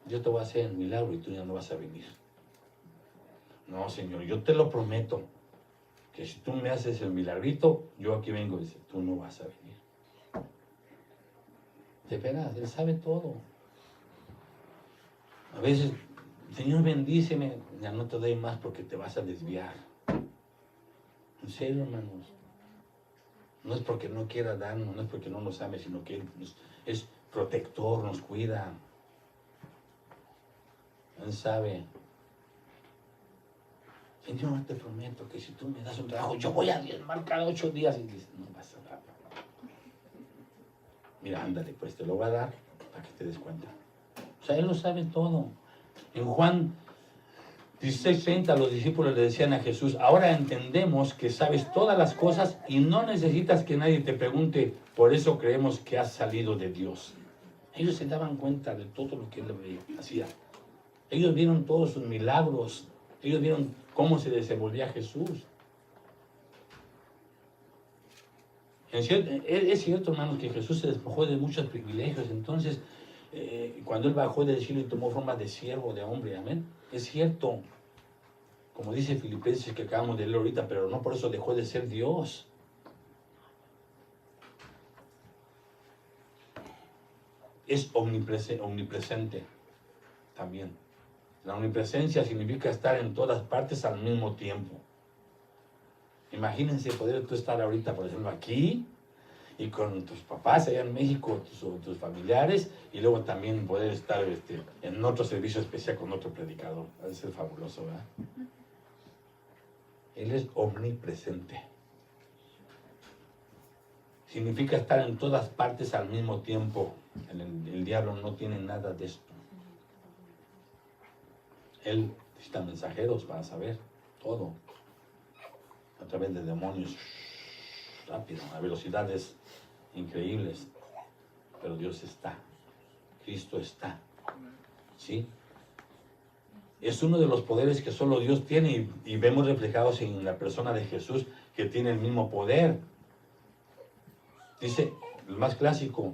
Yo te voy a hacer el milagro y tú ya no vas a venir. No, Señor, yo te lo prometo, que si tú me haces el milagrito, yo aquí vengo y dice, tú no vas a venir. De veras, Él sabe todo. A veces, Señor, bendíceme, ya no te doy más porque te vas a desviar. En serio, hermanos. No es porque no quiera darnos, no es porque no nos ame, sino que Él es protector, nos cuida. Él sabe. Señor, te prometo que si tú me das un trabajo, yo voy a diezmar cada 8 días. Y dice, no vas a dar. Mira, ándale, pues te lo voy a dar para que te des cuenta. O sea, Él lo sabe todo. En Juan 16:30 los discípulos le decían a Jesús, ahora entendemos que sabes todas las cosas y no necesitas que nadie te pregunte, por eso creemos que has salido de Dios. Ellos se daban cuenta de todo lo que Él hacía. Ellos vieron todos sus milagros. Ellos vieron cómo se desenvolvía Jesús. Es cierto, hermanos, que Jesús se despojó de muchos privilegios. Entonces, cuando Él bajó del cielo y tomó forma de siervo, de hombre, amén. Es cierto, como dice Filipenses que acabamos de leer ahorita, pero no por eso dejó de ser Dios. Es omnipresente también. La omnipresencia significa estar en todas partes al mismo tiempo. Imagínense poder tú estar ahorita, por ejemplo, aquí y con tus papás allá en México, tus familiares, y luego también poder estar en otro servicio especial con otro predicador. Va a ser fabuloso, ¿verdad? Él es omnipresente. Significa estar en todas partes al mismo tiempo. El diablo no tiene nada de esto. Él necesita mensajeros para saber todo. A través de demonios, rápido, a velocidades increíbles. Pero Dios está. Cristo está. ¿Sí? Es uno de los poderes que solo Dios tiene y vemos reflejados en la persona de Jesús, que tiene el mismo poder. Dice, el más clásico,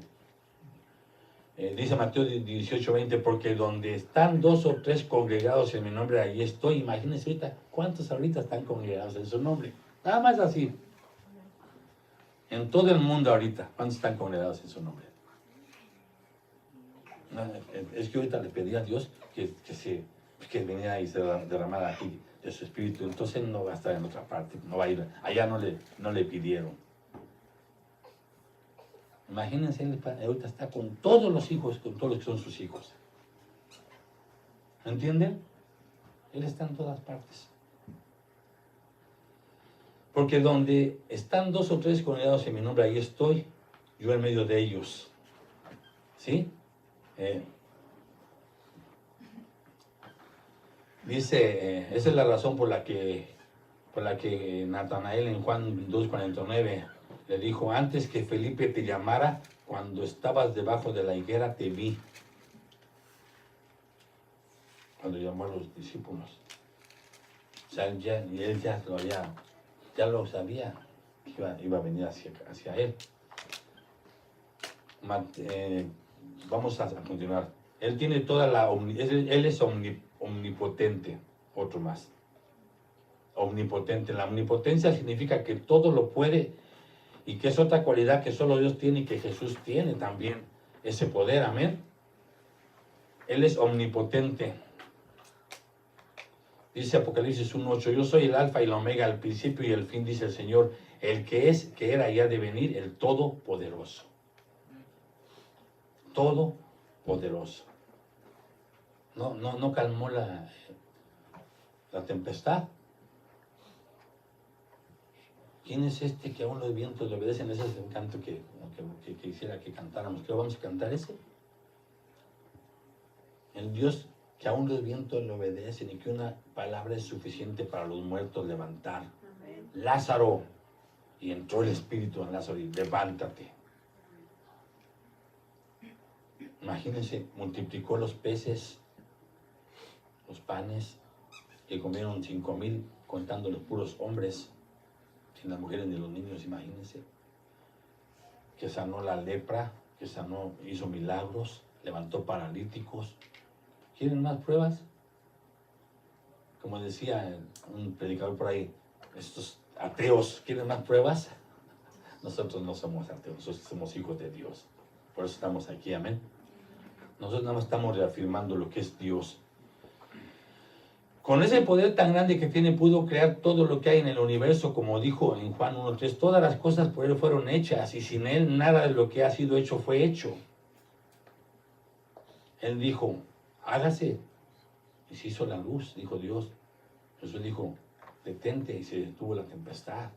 dice Mateo 18:20, porque donde están 2 o 3 congregados en mi nombre, ahí estoy. Imagínense ahorita, ¿cuántos ahorita están congregados en su nombre? Nada más así. En todo el mundo ahorita, ¿cuántos están congregados en su nombre? Es que ahorita le pedí a Dios que viniera y se derramara aquí de su espíritu. Entonces Él no va a estar en otra parte, no va a ir. Allá no le pidieron. Imagínense, Él ahorita está con todos los hijos, con todos los que son sus hijos. ¿Entienden? Él está en todas partes. Porque donde están 2 o 3 congregados en mi nombre, ahí estoy, yo en medio de ellos. ¿Sí? Dice, esa es la razón por la que Natanael en Juan 2:49 le dijo, antes que Felipe te llamara, cuando estabas debajo de la higuera te vi. Cuando llamó a los discípulos. O sea, él ya lo sabía, que iba a venir hacia él. Vamos a continuar. Él tiene toda él es omnipotente, otro más. Omnipotente. La omnipotencia significa que todo lo puede y que es otra cualidad que solo Dios tiene y que Jesús tiene también, ese poder, amén. Él es omnipotente. Dice Apocalipsis 1:8, yo soy el alfa y el omega, el principio y el fin, dice el Señor, el que es, que era y ha de venir, el todopoderoso. Todopoderoso. No calmó la tempestad. ¿Quién es este que aún los vientos le obedecen? Ese es el canto que quisiera que cantáramos. Creo vamos a cantar ese. El Dios que aún los vientos le obedecen y que una palabra es suficiente para los muertos levantar. Amén. Lázaro, y entró el Espíritu en Lázaro y levántate. Imagínense, multiplicó los peces, los panes, que comieron 5,000, contando los puros hombres, sin las mujeres ni los niños, imagínense. Que sanó la lepra, que hizo milagros, levantó paralíticos. ¿Quieren más pruebas? Como decía un predicador por ahí, estos ateos, ¿quieren más pruebas? Nosotros no somos ateos, nosotros somos hijos de Dios. Por eso estamos aquí, amén. Nosotros nada más estamos reafirmando lo que es Dios. Con ese poder tan grande que tiene, pudo crear todo lo que hay en el universo, como dijo en Juan 1:3. Todas las cosas por Él fueron hechas, y sin Él nada de lo que ha sido hecho fue hecho. Él dijo, hágase. Y se hizo la luz, dijo Dios. Jesús dijo, detente, y se detuvo la tempestad.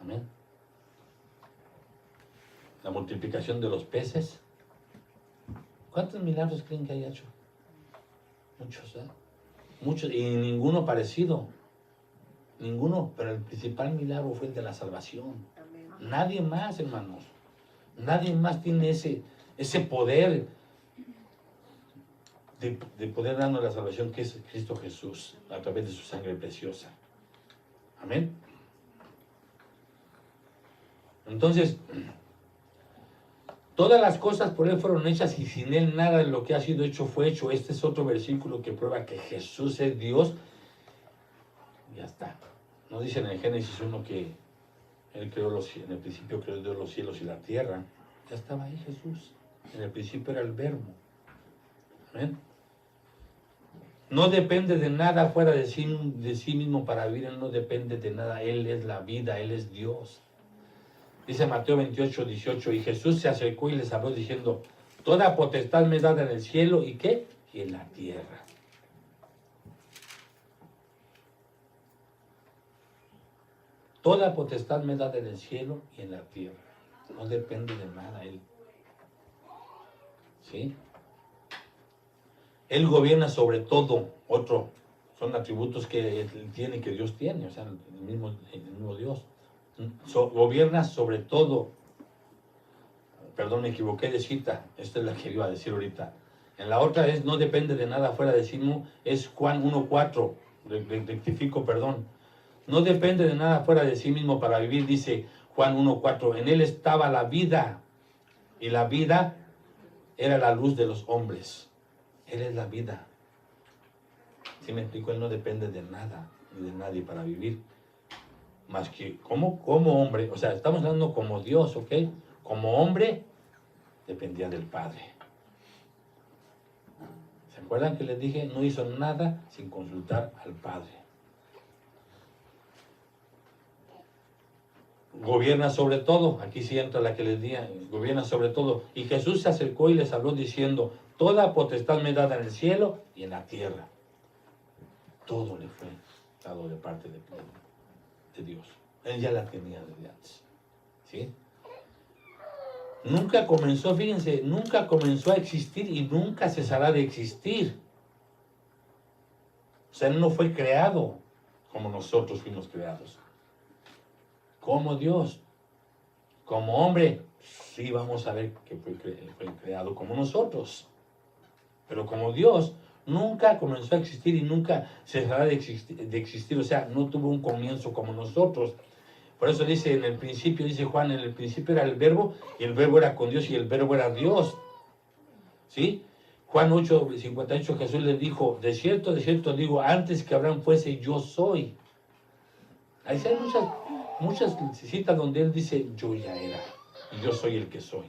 Amén. La multiplicación de los peces. ¿Cuántos milagros creen que haya hecho? Muchos, ¿eh? Muchos, y ninguno parecido. Ninguno, pero el principal milagro fue el de la salvación. Amén. Nadie más, hermanos. Nadie más tiene ese poder de poder darnos la salvación que es Cristo Jesús, a través de su sangre preciosa. Amén. Entonces, todas las cosas por Él fueron hechas y sin Él nada de lo que ha sido hecho fue hecho. Este es otro versículo que prueba que Jesús es Dios. Ya está. No dice en el Génesis 1 que Él creó en el principio creó Dios los cielos y la tierra. Ya estaba ahí Jesús. En el principio era el verbo. Amén. No depende de nada fuera de sí mismo para vivir. Él no depende de nada. Él es la vida, Él es Dios. Dice Mateo 28:18, y Jesús se acercó y les habló diciendo, toda potestad me es dada en el cielo, ¿y qué? Y en la tierra. Toda potestad me es dada en el cielo y en la tierra. No depende de nada Él. ¿Sí? Él gobierna sobre todo. Son atributos que Él tiene, que Dios tiene, o sea, el mismo Dios. Gobierna sobre todo. Perdón, me equivoqué de cita. Esta es la que iba a decir ahorita. En la otra es no depende de nada fuera de sí mismo. Es Juan 1:4. Rectifico, perdón. No depende de nada fuera de sí mismo para vivir, dice Juan 1:4. En Él estaba la vida, y la vida era la luz de los hombres. Él es la vida. ¿Sí me explico? Él no depende de nada ni de nadie para vivir. Más que como hombre, o sea, estamos hablando como Dios, ¿ok? Como hombre, dependía del Padre. ¿Se acuerdan que les dije? No hizo nada sin consultar al Padre. Gobierna sobre todo, aquí sí entra la que les dije, gobierna sobre todo. Y Jesús se acercó y les habló diciendo, toda potestad me es dada en el cielo y en la tierra. Todo le fue dado de parte de Dios. Él ya la tenía desde antes. ¿Sí? Nunca comenzó, fíjense, nunca comenzó a existir y nunca cesará de existir. O sea, Él no fue creado como nosotros fuimos creados. Como Dios. Como hombre, sí vamos a ver que fue creado como nosotros. Pero como Dios, nunca comenzó a existir y nunca cesará de existir, o sea, no tuvo un comienzo como nosotros. Por eso dice en el principio, dice Juan, en el principio era el verbo, y el verbo era con Dios, y el verbo era Dios. ¿Sí? Juan 8:58, Jesús les dijo, de cierto digo, antes que Abraham fuese, yo soy. Ahí hay muchas citas donde él dice, yo ya era, y yo soy el que soy.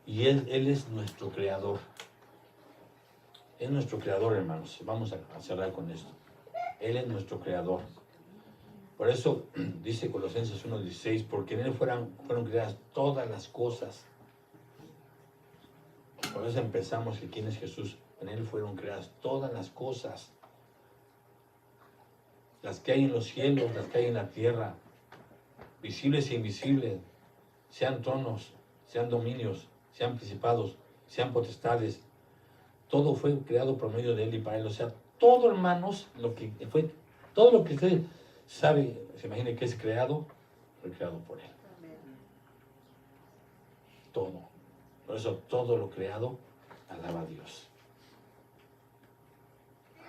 Y él es nuestro creador. Es nuestro creador, hermanos. Vamos a cerrar con esto. Él es nuestro creador. Por eso dice Colosenses 1:16, porque en él fueron creadas todas las cosas. Por eso empezamos que quién es Jesús. En él fueron creadas todas las cosas. Las que hay en los cielos, las que hay en la tierra, visibles e invisibles, sean tronos, sean dominios, sean principados, sean potestades. Todo fue creado por medio de él y para él. O sea, todo, hermanos, todo lo que usted sabe, se imagine que es creado, fue creado por él. Todo. Por eso todo lo creado alaba a Dios.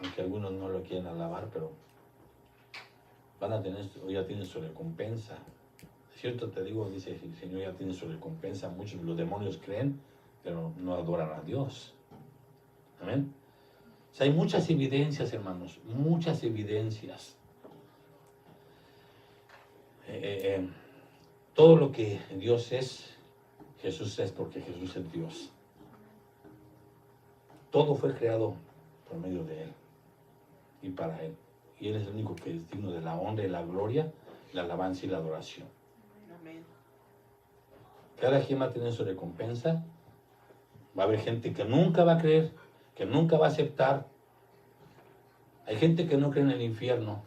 Aunque algunos no lo quieren alabar, pero van a tener, o ya tienen su recompensa. Cierto te digo, dice el Señor, ya tiene su recompensa. Muchos de los demonios creen, pero no adoran a Dios. Amén. O sea, hay muchas evidencias, hermanos, muchas evidencias. Todo lo que Dios es, Jesús es, porque Jesús es Dios. Todo fue creado por medio de Él y para Él. Y Él es el único que es digno de la honra y la gloria, la alabanza y la adoración. Amén. Cada quien va a tener su recompensa. Va a haber gente que nunca va a creer, que nunca va a aceptar. Hay gente que no cree en el infierno,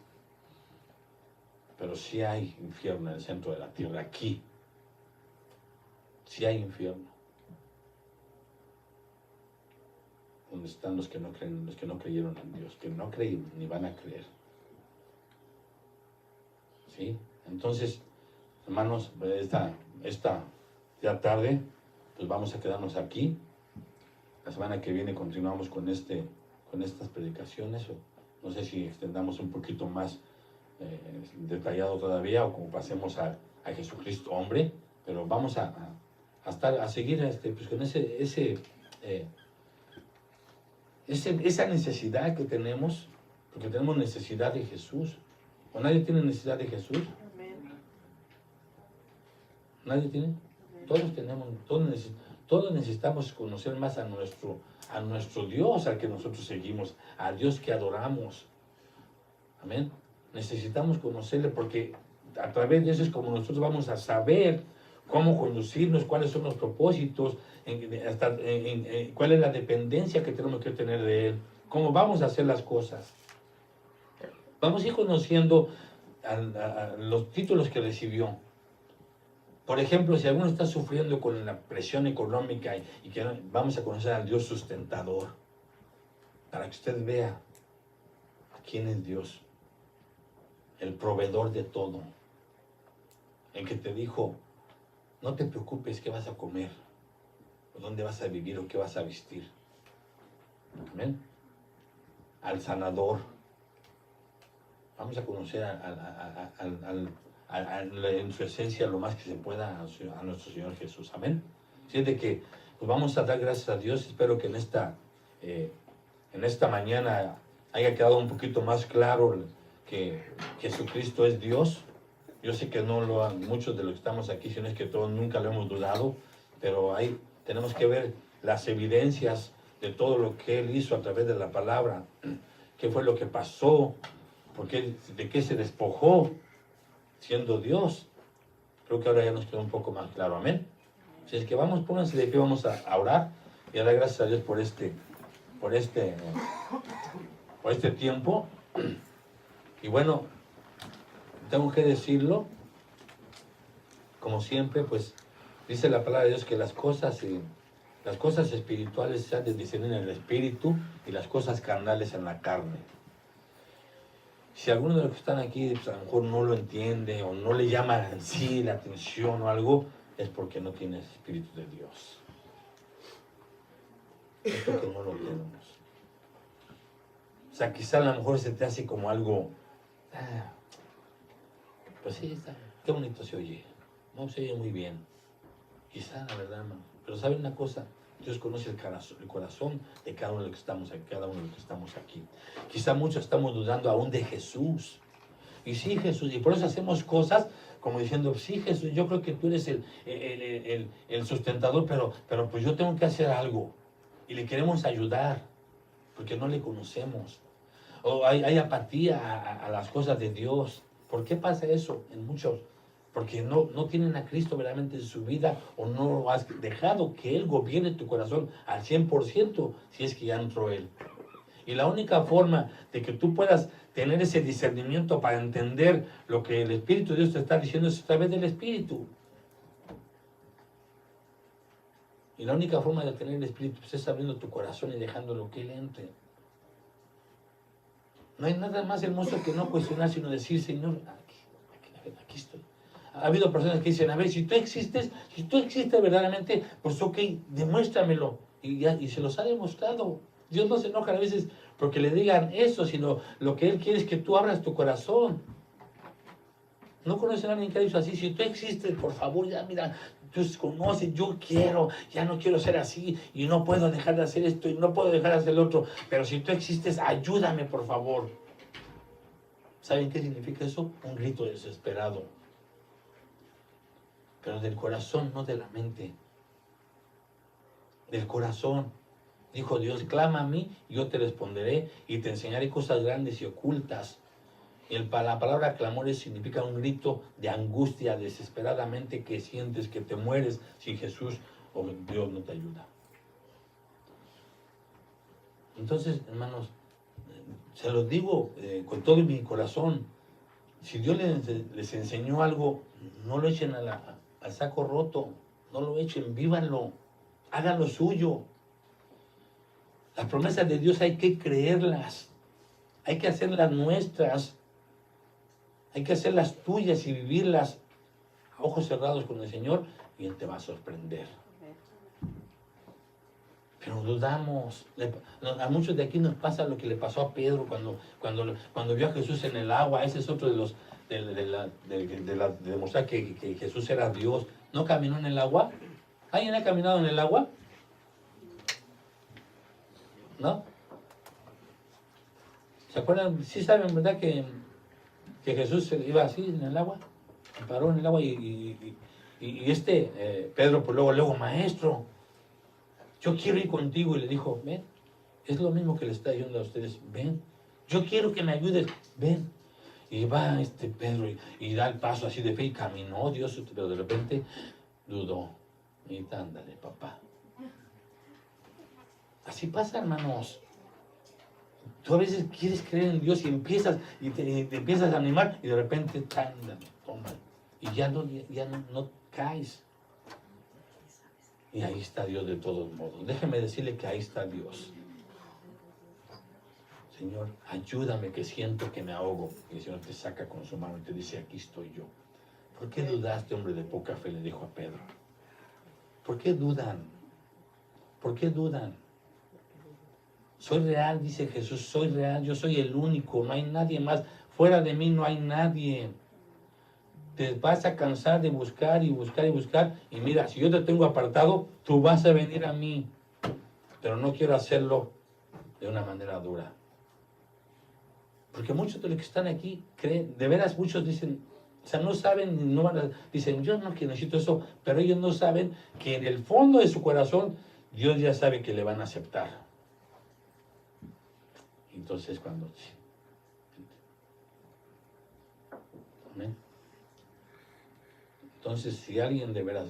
pero sí hay infierno en el centro de la tierra, aquí. Sí hay infierno. Donde están los que no creen, los que no creyeron en Dios, que no creen ni van a creer. ¿Sí? Entonces, hermanos, esta ya tarde, pues vamos a quedarnos aquí. La semana que viene continuamos con estas predicaciones. No sé si extendamos un poquito más detallado todavía o como pasemos a Jesucristo hombre, pero vamos a seguir pues con esa necesidad que tenemos, porque tenemos necesidad de Jesús. ¿O nadie tiene necesidad de Jesús? Amén. ¿Nadie tiene? Amén. Todos tenemos, todos necesitamos conocer más a nuestro Dios, al que nosotros seguimos, al Dios que adoramos. Amén. Necesitamos conocerle porque a través de eso es como nosotros vamos a saber cómo conducirnos, cuáles son los propósitos, cuál es la dependencia que tenemos que tener de Él, cómo vamos a hacer las cosas. Vamos a ir conociendo a los títulos que recibió. Por ejemplo, si alguno está sufriendo con la presión económica y que vamos a conocer al Dios sustentador, para que usted vea quién es Dios, el proveedor de todo, el que te dijo, no te preocupes qué vas a comer, o dónde vas a vivir, o qué vas a vestir. Amén. Al sanador. Vamos a conocer en su esencia lo más que se pueda a nuestro Señor Jesús. Amén. Así es de que pues vamos a dar gracias a Dios. Espero que en esta mañana haya quedado un poquito más claro que Jesucristo es Dios. Yo sé que muchos de los que estamos aquí, si no es que todos nunca lo hemos dudado, pero ahí tenemos que ver las evidencias de todo lo que Él hizo a través de la palabra. ¿Qué fue lo que pasó? ¿De qué se despojó siendo Dios? Creo que ahora ya nos queda un poco más claro. Amén. Si es que pónganse de pie, vamos a orar y a dar gracias a Dios por este tiempo. Y bueno, tengo que decirlo, como siempre, pues dice la palabra de Dios que las cosas espirituales se han de discernir en el espíritu y las cosas carnales en la carne. Si alguno de los que están aquí pues, a lo mejor no lo entiende o no le llama en sí la atención o algo, es porque no tiene el Espíritu de Dios. es porque no lo tenemos. O sea, quizá a lo mejor se te hace como algo, pues sí, está, qué bonito se oye, no se oye muy bien. Quizá, la verdad, hermano. Pero ¿saben una cosa? Dios conoce el corazón de cada uno de los que estamos aquí, cada uno de los que estamos aquí. Quizá muchos estamos dudando aún de Jesús. Y sí, Jesús, y por eso hacemos cosas como diciendo, sí, Jesús, yo creo que tú eres el sustentador, pero pues yo tengo que hacer algo. Y le queremos ayudar, porque no le conocemos. O hay apatía a las cosas de Dios. ¿Por qué pasa eso en muchos? Porque no tienen a Cristo verdaderamente en su vida, o no has dejado que Él gobierne tu corazón al 100%, si es que ya entró Él. Y la única forma de que tú puedas tener ese discernimiento para entender lo que el Espíritu de Dios te está diciendo es a través del Espíritu. Y la única forma de tener el Espíritu pues, es abriendo tu corazón y dejándolo que Él entre. No hay nada más hermoso que no cuestionar, sino decir, Señor, aquí estoy. Ha habido personas que dicen, a ver, si tú existes verdaderamente, pues ok, demuéstramelo. Y se los ha demostrado. Dios no se enoja a veces porque le digan eso, sino lo que Él quiere es que tú abras tu corazón. No conocen a alguien que ha dicho así, si tú existes, por favor, ya mira, tú conoces, yo quiero, ya no quiero ser así, y no puedo dejar de hacer esto, y no puedo dejar de hacer lo otro, pero si tú existes, ayúdame, por favor. ¿Saben qué significa eso? Un grito desesperado. Pero del corazón, no de la mente. Del corazón. Dijo Dios, clama a mí, y yo te responderé, y te enseñaré cosas grandes y ocultas. La palabra clamores significa un grito de angustia desesperadamente que sientes que te mueres si Jesús o Dios no te ayuda. Entonces, hermanos, se los digo con todo mi corazón, si Dios les enseñó algo, no lo echen al saco roto, no lo echen, vívanlo, hagan lo suyo. Las promesas de Dios hay que creerlas, hay que hacerlas nuestras. Hay que hacerlas tuyas y vivirlas a ojos cerrados con el Señor y Él te va a sorprender. Pero dudamos. A muchos de aquí nos pasa lo que le pasó a Pedro cuando vio a Jesús en el agua. Ese es otro de los de demostrar que Jesús era Dios. ¿No caminó en el agua? ¿Alguien ha caminado en el agua? ¿No? ¿Se acuerdan? Sí saben, ¿verdad? Que Jesús iba así en el agua, paró en el agua y Pedro, pues luego, maestro, yo quiero ir contigo, y le dijo, ven, es lo mismo que le está diciendo a ustedes, ven, yo quiero que me ayudes, ven. Y va Pedro y da el paso así de fe y caminó, Dios, pero de repente dudó. Y ándale, papá. Así pasa, hermanos. Tú a veces quieres creer en Dios y empiezas y te empiezas a animar y de repente toma, y ya no caes. Y ahí está Dios de todos modos. Déjeme decirle que ahí está Dios. Señor, ayúdame que siento que me ahogo. Y el Señor te saca con su mano y te dice, aquí estoy yo. ¿Por qué dudaste, hombre de poca fe? Le dijo a Pedro. ¿Por qué dudan? ¿Por qué dudan? Soy real, dice Jesús, soy real, yo soy el único, no hay nadie más. Fuera de mí no hay nadie. Te vas a cansar de buscar y buscar y buscar. Y mira, si yo te tengo apartado, tú vas a venir a mí. Pero no quiero hacerlo de una manera dura. Porque muchos de los que están aquí creen, de veras muchos dicen, o sea, no saben, dicen, yo no que necesito eso, pero ellos no saben que en el fondo de su corazón, Dios ya sabe que le van a aceptar. Entonces cuando... Amén. Entonces, si alguien de veras,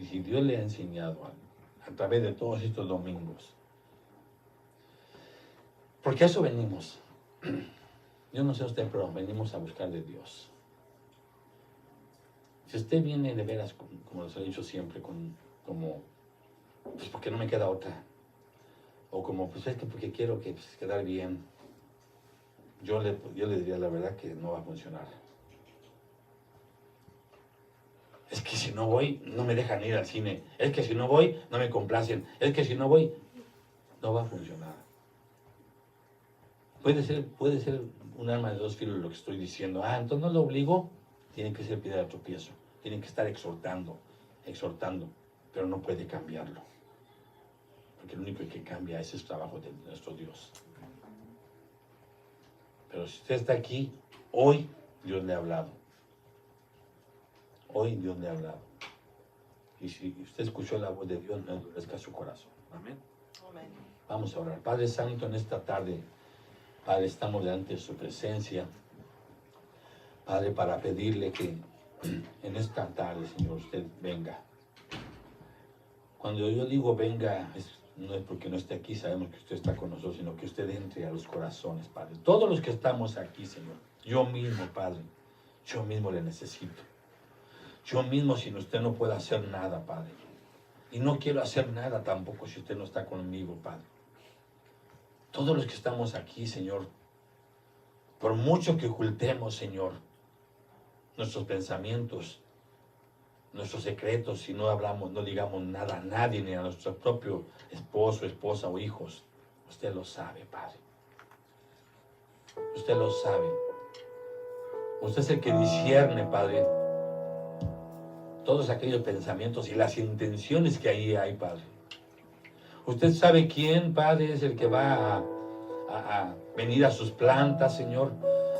si Dios le ha enseñado a través de todos estos domingos, porque a eso venimos. Yo no sé usted, pero venimos a buscar de Dios. Si usted viene de veras, como les he dicho siempre, pues porque no me queda otra. O como, pues es que porque quiero quedar bien. Yo le diría la verdad que no va a funcionar. Es que si no voy, no me dejan ir al cine. Es que si no voy, no me complacen. Es que si no voy... no va a funcionar. Puede ser un arma de dos filos lo que estoy diciendo. Entonces no lo obligo. Tiene que ser piedra de tropiezo. Tiene que estar exhortando, pero no puede cambiarlo. Porque el único que cambia es el trabajo de nuestro Dios. Pero si usted está aquí, hoy Dios le ha hablado. Hoy Dios le ha hablado. Y si usted escuchó la voz de Dios, no endurezca su corazón. Amén. Amén. Vamos a orar. Padre Santo, en esta tarde, Padre, estamos delante de su presencia. Padre, para pedirle que en esta tarde, Señor, usted venga. Cuando yo digo venga, no es porque no esté aquí, sabemos que usted está con nosotros, sino que usted entre a los corazones, Padre. Todos los que estamos aquí, Señor, yo mismo, Padre, yo mismo le necesito. Yo mismo sin usted no puedo hacer nada, Padre. Y no quiero hacer nada tampoco si usted no está conmigo, Padre. Todos los que estamos aquí, Señor, por mucho que ocultemos, Señor, nuestros pensamientos, nuestros secretos, si no hablamos, no digamos nada a nadie, ni a nuestro propio esposo, esposa o hijos, usted lo sabe, Padre. Usted lo sabe. Usted es el que discierne, Padre, todos aquellos pensamientos y las intenciones que ahí hay, Padre. Usted sabe quién, Padre, es el que va a venir a sus plantas, Señor,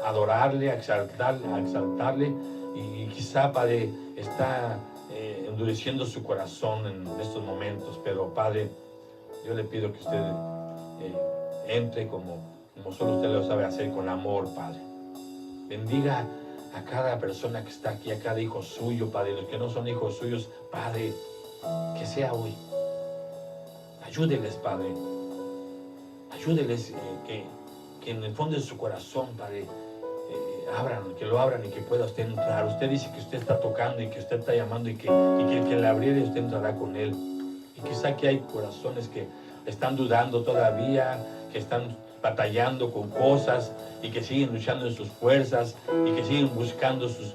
a adorarle, a exaltarle, y quizá, Padre, está endureciendo su corazón en estos momentos, pero, Padre, yo le pido que usted entre como solo usted lo sabe hacer, con amor, Padre. Bendiga a cada persona que está aquí, a cada hijo suyo, Padre, los que no son hijos suyos, Padre, que sea hoy. Ayúdeles, Padre. Ayúdeles que en el fondo de su corazón, Padre, que lo abran y que pueda usted entrar. Usted dice que usted está tocando y que usted está llamando y que el que le abriere usted entrará con él. Y quizá que hay corazones que están dudando todavía, que están batallando con cosas y que siguen luchando en sus fuerzas y que siguen buscando sus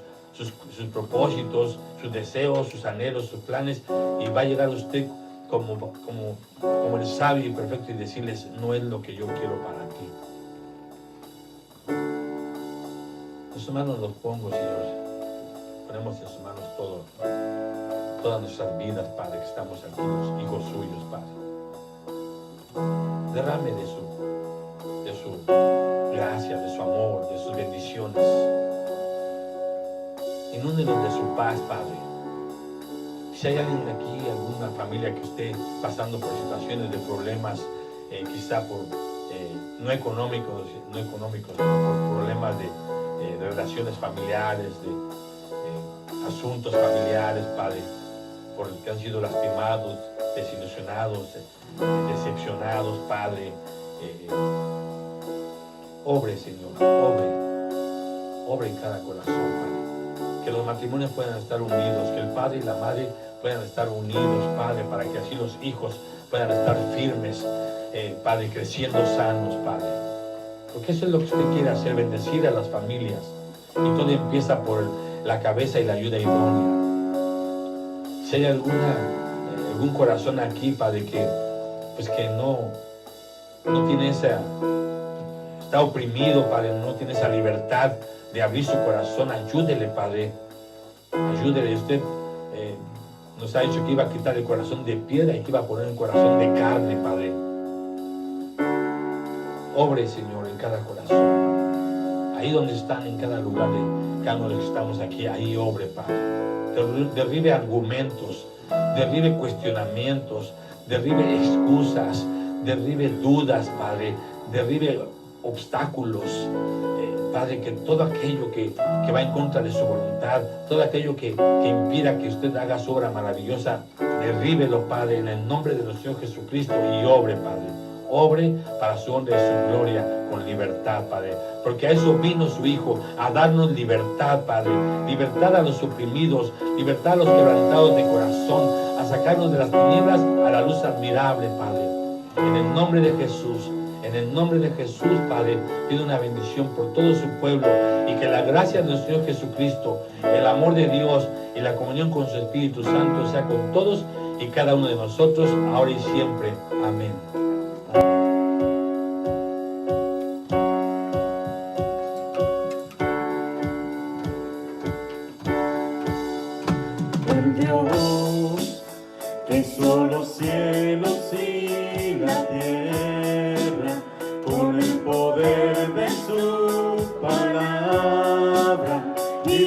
propósitos, sus deseos, sus anhelos, sus planes, y va a llegar usted como el sabio y perfecto y decirles: no es lo que yo quiero para ti. En sus manos los pongo, Señor. Ponemos en sus manos todas nuestras vidas, Padre, que estamos aquí, los hijos suyos, Padre. Derrame de su gracia, de su amor, de sus bendiciones. Inúndenos de su paz, Padre. Si hay alguien aquí, alguna familia que esté pasando por situaciones de problemas, quizá por no económicos, sino por problemas de relaciones familiares, de asuntos familiares, Padre, por el que han sido lastimados, desilusionados, decepcionados, Padre, obre, Señor, obre en cada corazón, Padre. Que los matrimonios puedan estar unidos, que el padre y la madre puedan estar unidos, Padre, para que así los hijos puedan estar firmes, Padre, creciendo sanos, Padre. Porque eso es lo que usted quiere hacer, bendecir a las familias. Y todo empieza por la cabeza y la ayuda idónea. Si hay algún corazón aquí, Padre, que no tiene está oprimido, Padre, no tiene esa libertad de abrir su corazón, ayúdele, Padre. Ayúdele. Usted nos ha dicho que iba a quitar el corazón de piedra y que iba a poner el corazón de carne, Padre. Obre, Señor, en cada corazón. Ahí donde están, en cada lugar de cada uno de los que estamos aquí, ahí obre, Padre. Derribe argumentos, derribe cuestionamientos, derribe excusas, derribe dudas, Padre, derribe obstáculos, Padre, que todo aquello que va en contra de su voluntad, todo aquello que impida que usted haga su obra maravillosa, derríbelo, Padre, en el nombre de nuestro Señor Jesucristo, y obre, Padre. Obre para su honra y su gloria con libertad, Padre. Porque a eso vino su Hijo, a darnos libertad, Padre. Libertad a los oprimidos, libertad a los quebrantados de corazón, a sacarnos de las tinieblas a la luz admirable, Padre. En el nombre de Jesús, Padre, pido una bendición por todo su pueblo, y que la gracia de nuestro Señor Jesucristo, el amor de Dios y la comunión con su Espíritu Santo sea con todos y cada uno de nosotros, ahora y siempre. Amén.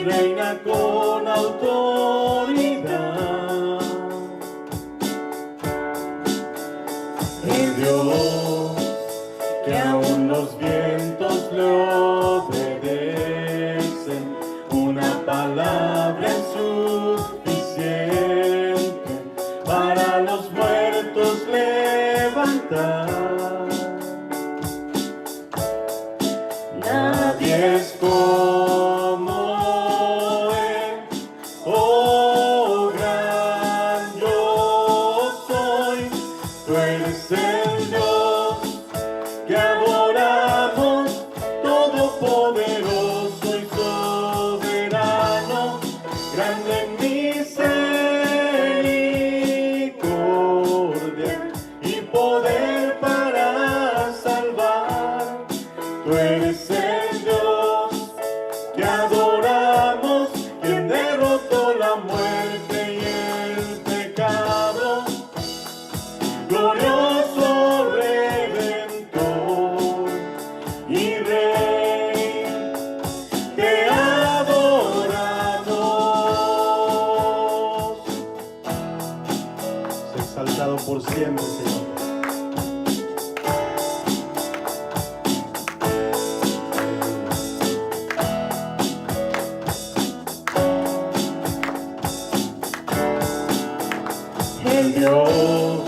y reina con autoridad. El Dios que aún los vientos le obedecen, una palabra es suficiente para los muertos levantar. Nadie es como Él, oh gran yo soy. Tú eres el Dios que adoramos, todopoderoso y soberano, grande en misericordia y poder para salvar. Tú eres el Dios que adoramos, quien derrotó la muerte y el pecado, glorioso Redentor y Rey, te adoramos. Sé exaltado por siempre, Señor. El Dios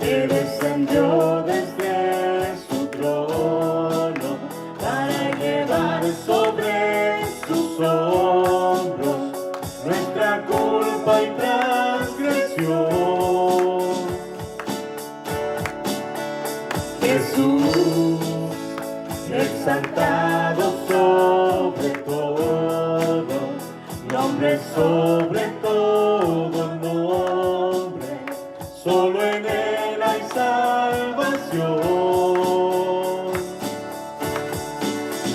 que descendió desde su trono para llevar sobre sus hombros nuestra culpa y transgresión. Jesús, exaltado sobre todo, nombre sobre todo nombre, solo en Él hay salvación.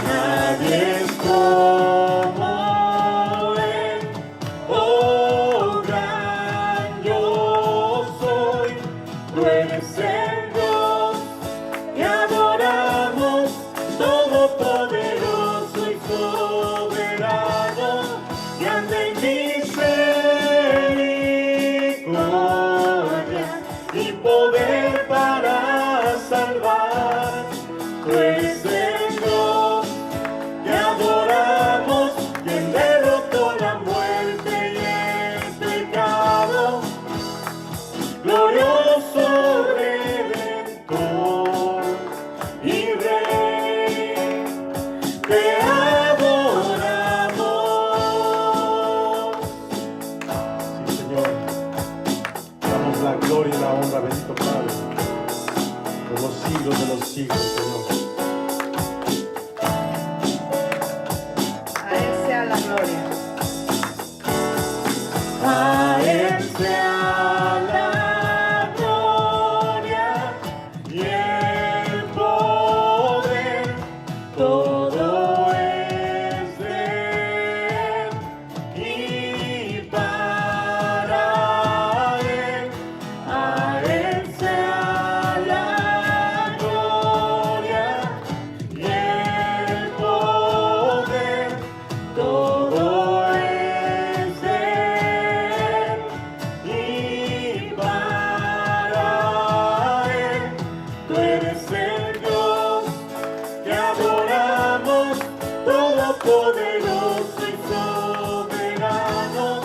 Nadie es como Él, oh gran yo soy. Tú eres el Dios que adoramos, todopoderoso y soberano, grande en misericordia y poder para salvar. Tú eres el Dios que adoramos, quien derrotó la muerte y el pecado, glorioso Redentor y Rey, te adoramos. Sí, Señor, damos la gloria y la honra, bendito Padre, por los siglos de los siglos, Señor. A Él sea la gloria. A Él sea la gloria y el poder, todo es de Él y para Él. A Él sea la gloria y el poder, todo es de Él y para Él. Tú eres el Dios que adoramos, todopoderoso y soberano,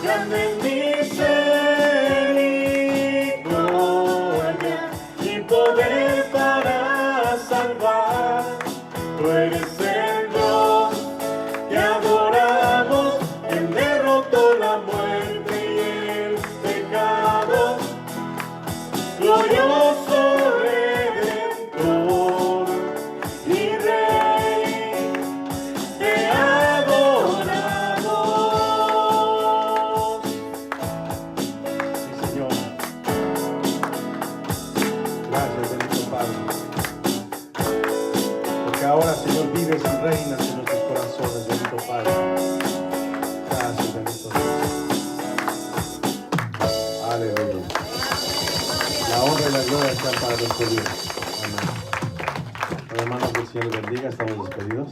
grande en misericordia y poder para salvar. Tú eres el Dios que adoramos, quien derrotó la muerte y el pecado, glorioso Redentor y Rey, te adoramos. Sí, Señor. Gracias, bendito Padre. Porque ahora, Señor, vives y reinas en nuestros corazones, bendito Padre. Gracias, bendito Dios. Aleluya. La honra y la gloria están para nuestro Dios. Amén. Hermanos, que el Señor bendiga. Estamos despedidos.